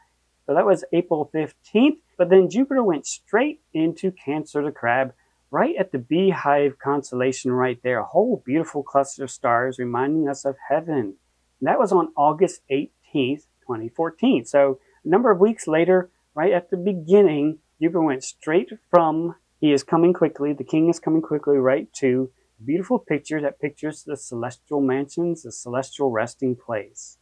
[SPEAKER 1] So that was April 15th, but then Jupiter went straight into Cancer, the crab, right at the beehive constellation right there, a whole beautiful cluster of stars reminding us of heaven. And that was on August 18th, 2014. So a number of weeks later, right at the beginning, Jupiter went straight from he is coming quickly, the king is coming quickly, right to a beautiful picture that pictures the celestial mansions, the celestial resting place.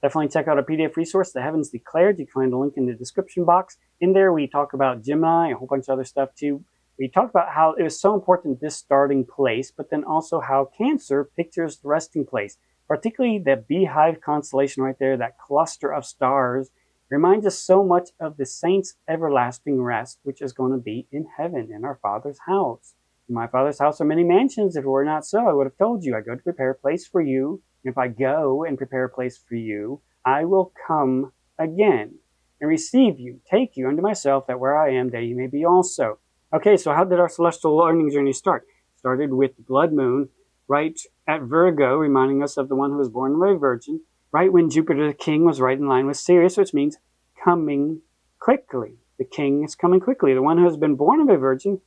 [SPEAKER 1] Definitely check out our PDF resource, The Heavens Declared. You can find a link in the description box. In there, we talk about Gemini, a whole bunch of other stuff too. We talked about how it was so important, this starting place, but then also how Cancer pictures the resting place, particularly that beehive constellation right there, that cluster of stars, reminds us so much of the saints' everlasting rest, which is going to be in heaven, in our Father's house. In my Father's house are many mansions. If it were not so, I would have told you, I go to prepare a place for you. And if I go and prepare a place for you, I will come again and receive you, take you unto myself, that where I am, there you may be also. Okay, so how did our celestial learning journey start? It started with the blood moon, right at Virgo, reminding us of the one who was born of a virgin, right when Jupiter the king was right in line with Sirius, which means coming quickly. The king is coming quickly. The one who has been born of a virgin,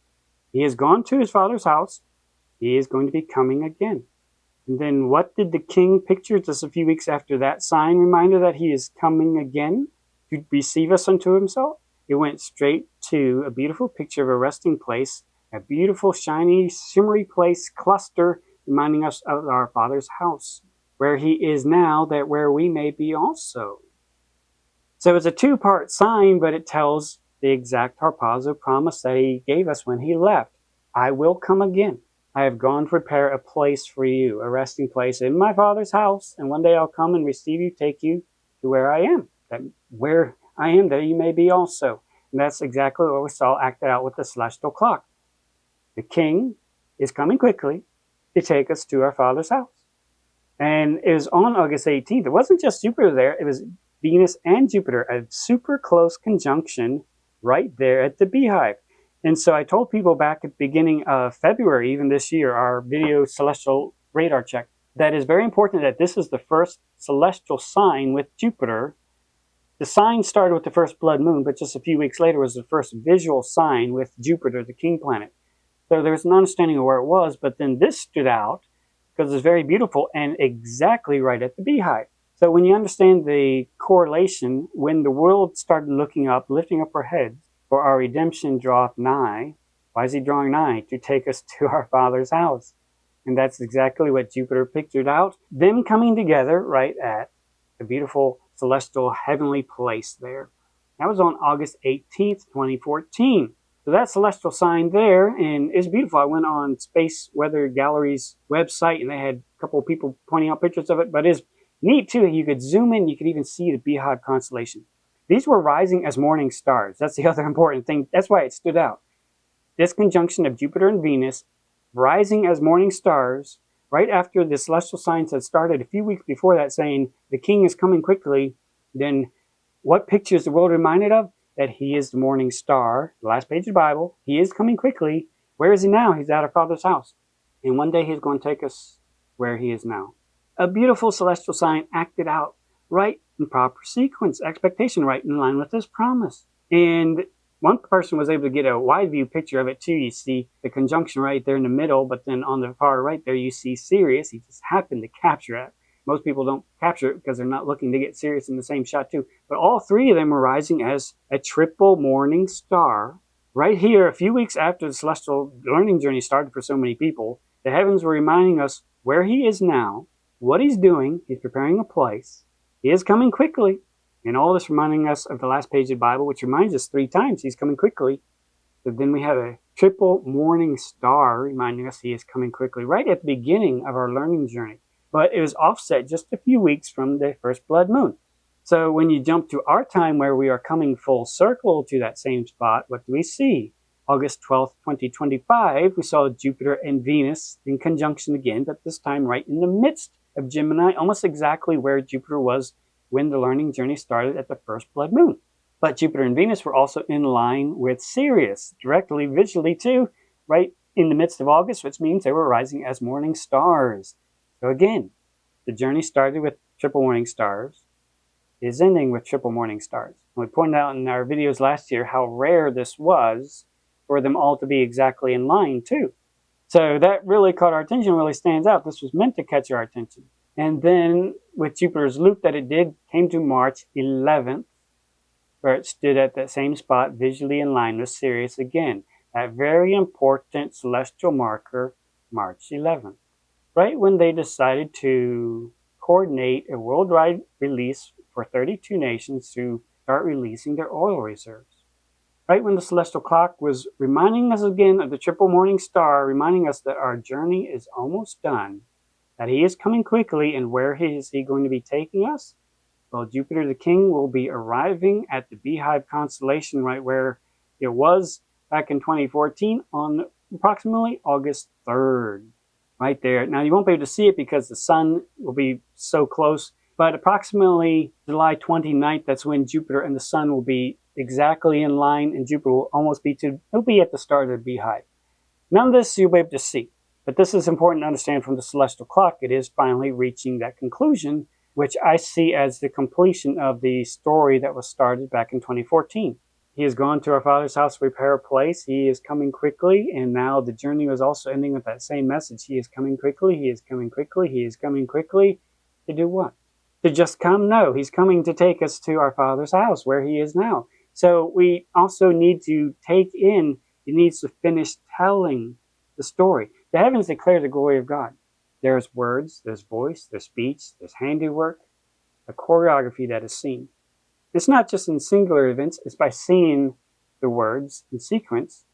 [SPEAKER 1] he has gone to his father's house. He is going to be coming again. And then what did the king picture just a few weeks after that sign reminder that he is coming again to receive us unto himself? It went straight to a beautiful picture of a resting place, a beautiful, shiny, shimmery place cluster reminding us of our Father's house, where he is now, that where we may be also. So it's a two-part sign, but it tells the exact harpazo promise that he gave us when he left. I will come again. I have gone to prepare a place for you, a resting place in my Father's house, and one day I'll come and receive you, take you to where I am, that where I am, that you may be also. And that's exactly what we saw acted out with the celestial clock. The king is coming quickly to take us to our Father's house. And it was on August 18th. It wasn't just Jupiter there, it was Venus and Jupiter, a super close conjunction right there at the beehive. And so I told people back at the beginning of February, even this year, our video celestial radar check, that it's very important that this is the first celestial sign with Jupiter. The sign started with the first blood moon, but just a few weeks later was the first visual sign with Jupiter, the king planet. So there was an understanding of where it was, but then this stood out because it's very beautiful and exactly right at the beehive. So when you understand the correlation, when the world started looking up, lifting up our heads, for our redemption draweth nigh. Why is he drawing nigh? To take us to our Father's house. And that's exactly what Jupiter pictured out. Them coming together right at the beautiful celestial heavenly place there. That was on August 18th, 2014. So that celestial sign there, and it's beautiful. I went on Space Weather Gallery's website, and they had a couple of people pointing out pictures of it, but it's neat too. You could zoom in, you could even see the Beehive constellation. These were rising as morning stars. That's the other important thing. That's why it stood out. This conjunction of Jupiter and Venus rising as morning stars right after the celestial signs had started a few weeks before that, saying the king is coming quickly. Then what picture is the world reminded of? That he is the morning star, the last page of the Bible. He is coming quickly. Where is he now? He's at our Father's house. And one day he's going to take us where he is now. A beautiful celestial sign acted out right in proper sequence, expectation right in line with his promise. And one person was able to get a wide view picture of it too. You see the conjunction right there in the middle, but then on the far right there you see Sirius. He just happened to capture it. Most people don't capture it because they're not looking to get Sirius in the same shot too. But all three of them were rising as a triple morning star. Right here, a few weeks after the celestial learning journey started for so many people, the heavens were reminding us where he is now, what he's doing. He's preparing a place. He is coming quickly. And all this reminding us of the last page of the Bible, which reminds us 3 times he's coming quickly. But then we have a triple morning star reminding us he is coming quickly right at the beginning of our learning journey. But it was offset just a few weeks from the first blood moon. So when you jump to our time where we are coming full circle to that same spot, what do we see? August 12th, 2025, we saw Jupiter and Venus in conjunction again, but this time right in the midst of Gemini, almost exactly where Jupiter was when the learning journey started at the first blood moon. But Jupiter and Venus were also in line with Sirius, directly visually too, right in the midst of August, which means they were rising as morning stars. So again, the journey started with triple morning stars, is ending with triple morning stars. And we pointed out in our videos last year how rare this was for them all to be exactly in line too. So that really caught our attention, really stands out. This was meant to catch our attention. And then with Jupiter's loop that it did, came to March 11th, where it stood at that same spot, visually in line with Sirius again. That very important celestial marker, March 11th. Right when they decided to coordinate a worldwide release for 32 nations to start releasing their oil reserves. Right when the celestial clock was reminding us again of the triple morning star, reminding us that our journey is almost done, that he is coming quickly, and where is he going to be taking us? Well, Jupiter the King will be arriving at the Beehive constellation right where it was back in 2014 on approximately August 3rd. Right there. Now, you won't be able to see it because the sun will be so close, but approximately July 29th, that's when Jupiter and the sun will be exactly in line, and Jupiter will almost be it'll be at the start of the Beehive. None of this you'll be able to see, but this is important to understand from the celestial clock. It is finally reaching that conclusion, which I see as the completion of the story that was started back in 2014. He has gone to our Father's house to prepare a place. He is coming quickly, and now the journey was also ending with that same message. He is coming quickly, he is coming quickly, he is coming quickly. To do what? To just come? No, he's coming to take us to our Father's house, where he is now. So we also need to take in, he needs to finish telling the story. The heavens declare the glory of God. There's words, there's voice, there's speech, there's handiwork, a choreography that is seen. It's not just in singular events, it's by seeing the words in sequence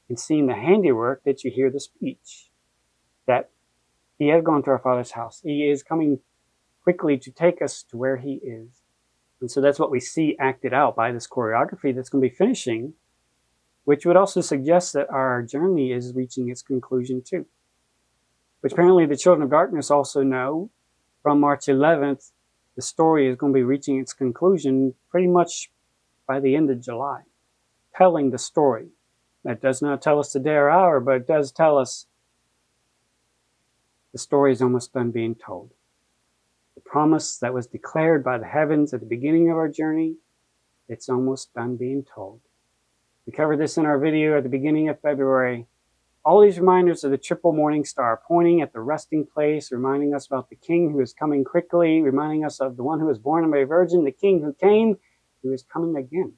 [SPEAKER 1] and seeing the handiwork that you hear the speech. That he has gone to our Father's house. He is coming quickly to take us to where he is. And so that's what we see acted out by this choreography that's going to be finishing, which would also suggest that our journey is reaching its conclusion too. Which apparently the children of darkness also know from March 11th, the story is going to be reaching its conclusion pretty much by the end of July. Telling the story. That does not tell us the day or hour, but it does tell us the story is almost done being told. The promise that was declared by the heavens at the beginning of our journey, it's almost done being told. We covered this in our video at the beginning of February. All these reminders of the triple morning star pointing at the resting place, reminding us about the king who is coming quickly, reminding us of the one who was born of a virgin, the king who came, who is coming again.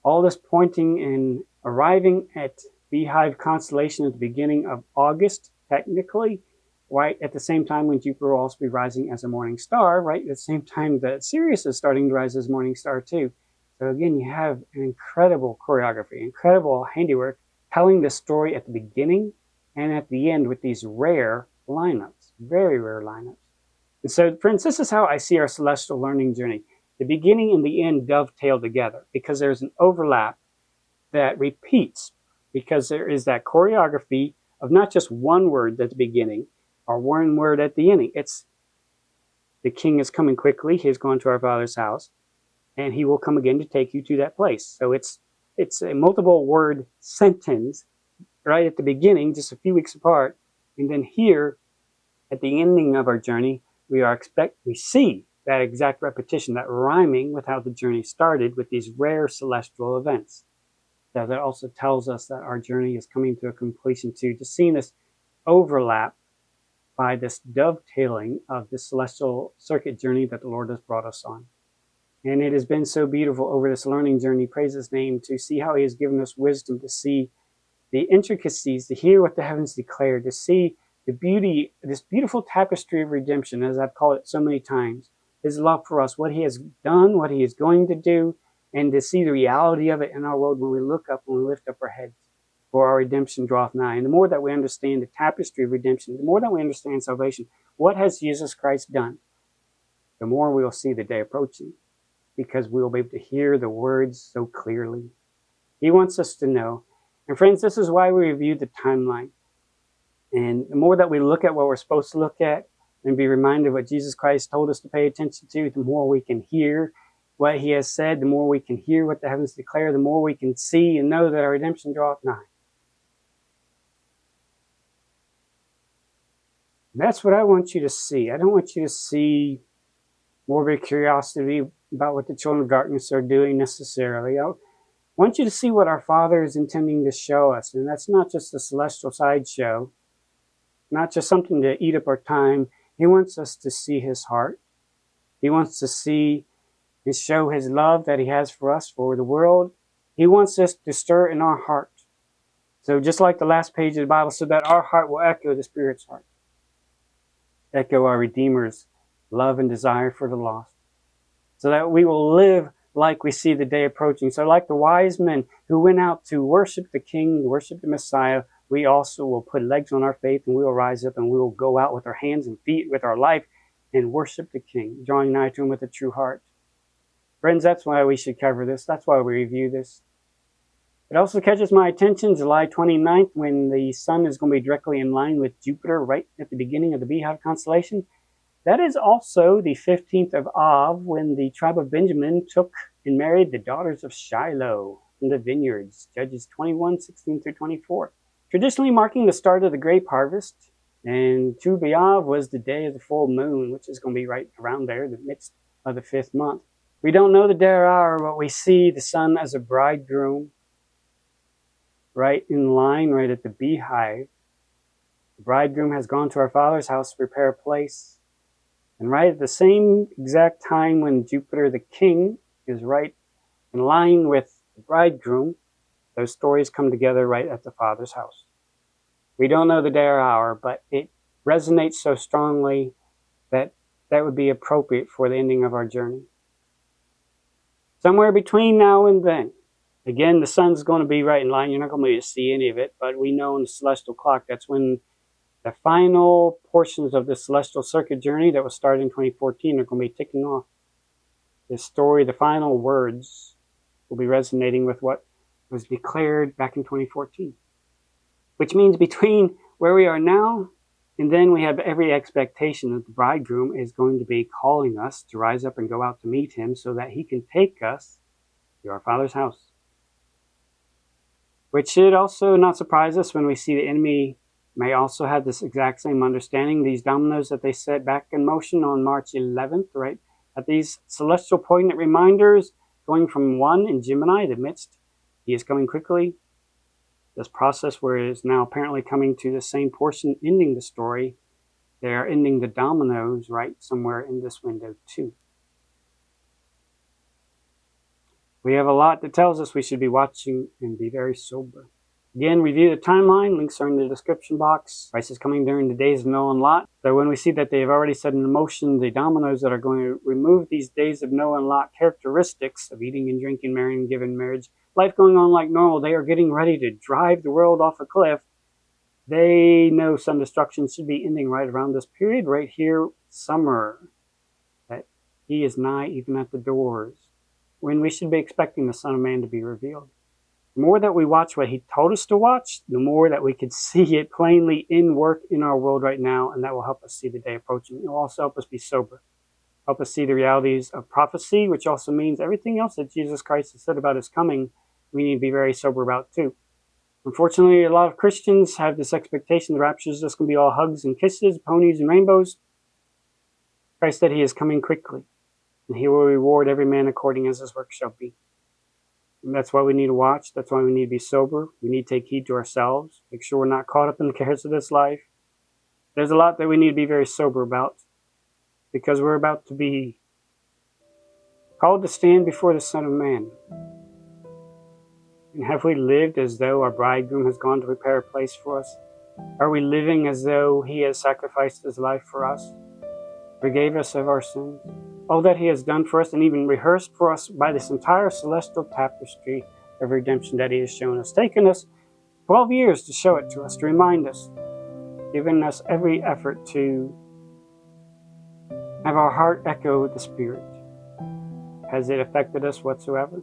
[SPEAKER 1] All this pointing and arriving at Beehive constellation at the beginning of August, technically, right at the same time when Jupiter will also be rising as a morning star, right at the same time that Sirius is starting to rise as a morning star too. So again, you have an incredible choreography, incredible handiwork, telling the story at the beginning and at the end with these rare lineups, very rare lineups. And so, friends, this is how I see our celestial learning journey. The beginning and the end dovetail together because there's an overlap that repeats, because there is that choreography of not just one word at the beginning or one word at the ending. It's the king is coming quickly, he is going to our Father's house, and he will come again to take you to that place. So it's a multiple word sentence right at the beginning, just a few weeks apart, and then here at the ending of our journey, we see that exact repetition, that rhyming with how the journey started with these rare celestial events. That also tells us that our journey is coming to a completion too. Just seeing this overlap by this dovetailing of the celestial circuit journey that the Lord has brought us on. And it has been so beautiful over this learning journey, praise his name, to see how he has given us wisdom, to see the intricacies, to hear what the heavens declare, to see the beauty, this beautiful tapestry of redemption, as I've called it so many times, his love for us, what he has done, what he is going to do, and to see the reality of it in our world when we look up, when we lift up our heads, for our redemption draweth nigh. And the more that we understand the tapestry of redemption, the more that we understand salvation, what has Jesus Christ done, the more we will see the day approaching, because we will be able to hear the words so clearly. He wants us to know. And friends, this is why we review the timeline. And the more that we look at what we're supposed to look at and be reminded of what Jesus Christ told us to pay attention to, the more we can hear what he has said, the more we can hear what the heavens declare, the more we can see and know that our redemption draweth nigh. And that's what I want you to see. I don't want you to see morbid curiosity about what the children of darkness are doing necessarily. I want you to see what our Father is intending to show us. And that's not just a celestial sideshow, not just something to eat up our time. He wants us to see his heart. He wants to see and show his love that he has for us, for the world. He wants us to stir in our heart. So just like the last page of the Bible, so that our heart will echo the Spirit's heart, echo our Redeemer's love and desire for the lost, so that we will live like we see the day approaching. So like the wise men who went out to worship the King, worship the Messiah, we also will put legs on our faith, and we will rise up and we will go out with our hands and feet, with our life, and worship the King, drawing nigh to him with a true heart. Friends, that's why we should cover this. That's why we review this. It also catches my attention July 29th, when the sun is going to be directly in line with Jupiter right at the beginning of the Beehive constellation. That is also the 15th of Av, when the tribe of Benjamin took and married the daughters of Shiloh from the vineyards, Judges 21:16 through 24. Traditionally marking the start of the grape harvest, and Tu B'Av was the day of the full moon, which is going to be right around there, the midst of the 5th month. We don't know the day or hour, but we see the sun as a bridegroom right in line, right at the beehive. The bridegroom has gone to our Father's house to prepare a place. And right at the same exact time when Jupiter the king is right in line with the bridegroom, those stories come together right at the Father's house. We don't know the day or hour, but it resonates so strongly that that would be appropriate for the ending of our journey. Somewhere between now and then, again, the sun's going to be right in line. You're not going to be able to see any of it, but we know in the celestial clock, that's when the final portions of the celestial circuit journey that was started in 2014 are going to be ticking off. This story, the final words, will be resonating with what was declared back in 2014. Which means between where we are now and then, we have every expectation that the bridegroom is going to be calling us to rise up and go out to meet him, so that he can take us to our Father's house. Which should also not surprise us when we see the enemy may also have this exact same understanding. These dominoes that they set back in motion on March 11th, right? At these celestial poignant reminders, going from 1 in Gemini, the midst, he is coming quickly. This process where it is now apparently coming to the same portion, ending the story. They are ending the dominoes right somewhere in this window too. We have a lot that tells us we should be watching and be very sober. Again, review the timeline. Links are in the description box. Christ is coming during the days of Noah and Lot. So when we see that they have already set in motion the dominos that are going to remove these days of Noah and Lot characteristics of eating and drinking, marrying and giving marriage, life going on like normal, they are getting ready to drive the world off a cliff. They know some destruction should be ending right around this period, right here, summer. That he is nigh, even at the doors, when we should be expecting the Son of Man to be revealed. The more that we watch what he told us to watch, the more that we could see it plainly in work in our world right now, and that will help us see the day approaching. It will also help us be sober, help us see the realities of prophecy, which also means everything else that Jesus Christ has said about his coming, we need to be very sober about too. Unfortunately, a lot of Christians have this expectation the rapture is just going to be all hugs and kisses, ponies and rainbows. Christ said he is coming quickly, and he will reward every man according as his work shall be. And that's why we need to watch. That's why we need to be sober. We need to take heed to ourselves. Make sure we're not caught up in the cares of this life. There's a lot that we need to be very sober about, because we're about to be called to stand before the Son of Man. And have we lived as though our bridegroom has gone to prepare a place for us? Are we living as though he has sacrificed his life for us, forgave us of our sins? All that he has done for us, and even rehearsed for us by this entire celestial tapestry of redemption that he has shown us. Taken us 12 years to show it to us, to remind us, giving us every effort to have our heart echo the Spirit. Has it affected us whatsoever?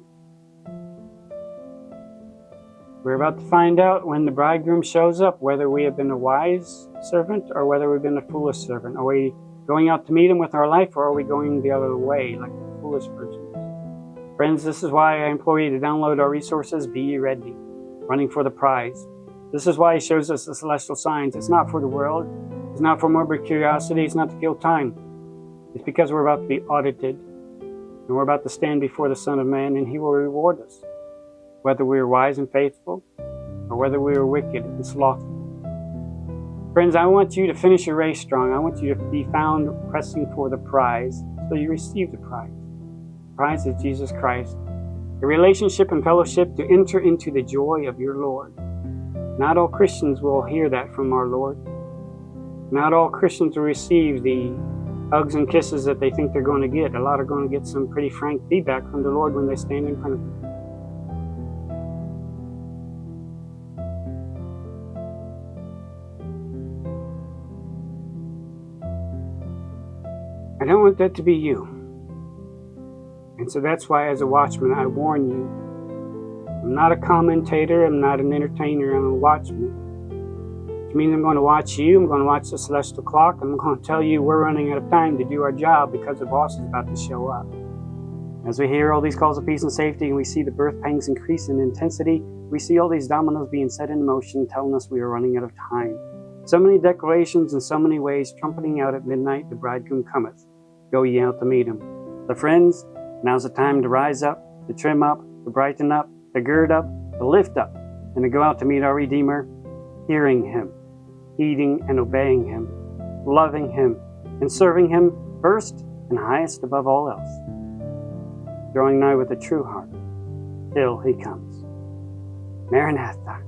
[SPEAKER 1] We're about to find out when the bridegroom shows up, whether we have been a wise servant or whether we've been a foolish servant. Are we going out to meet him with our life, or are we going the other way like the foolish virgins? Friends, this is why I implore you to download our resources. Be ye ready, running for the prize. This is why he shows us the celestial signs. It's not for the world. It's not for morbid curiosity. It's not to kill time. It's because we're about to be audited, and we're about to stand before the Son of Man, and he will reward us, whether we are wise and faithful, or whether we are wicked and slothful. Friends, I want you to finish your race strong. I want you to be found pressing for the prize, so you receive the prize. The prize is Jesus Christ. A relationship and fellowship to enter into the joy of your Lord. Not all Christians will hear that from our Lord. Not all Christians will receive the hugs and kisses that they think they're going to get. A lot are going to get some pretty frank feedback from the Lord when they stand in front of him. I don't want that to be you. And so that's why, as a watchman, I warn you. I'm not a commentator, I'm not an entertainer, I'm a watchman. Which means I'm going to watch you, I'm going to watch the celestial clock, I'm going to tell you we're running out of time to do our job because the boss is about to show up. As we hear all these calls of peace and safety, and we see the birth pangs increase in intensity, we see all these dominoes being set in motion, telling us we are running out of time. So many declarations in so many ways, trumpeting out at midnight, the bridegroom cometh. Go ye out to meet him. So friends, now's the time to rise up, to trim up, to brighten up, to gird up, to lift up, and to go out to meet our Redeemer, hearing him, heeding and obeying him, loving him, and serving him first and highest above all else. Drawing nigh with a true heart, till he comes. Maranatha.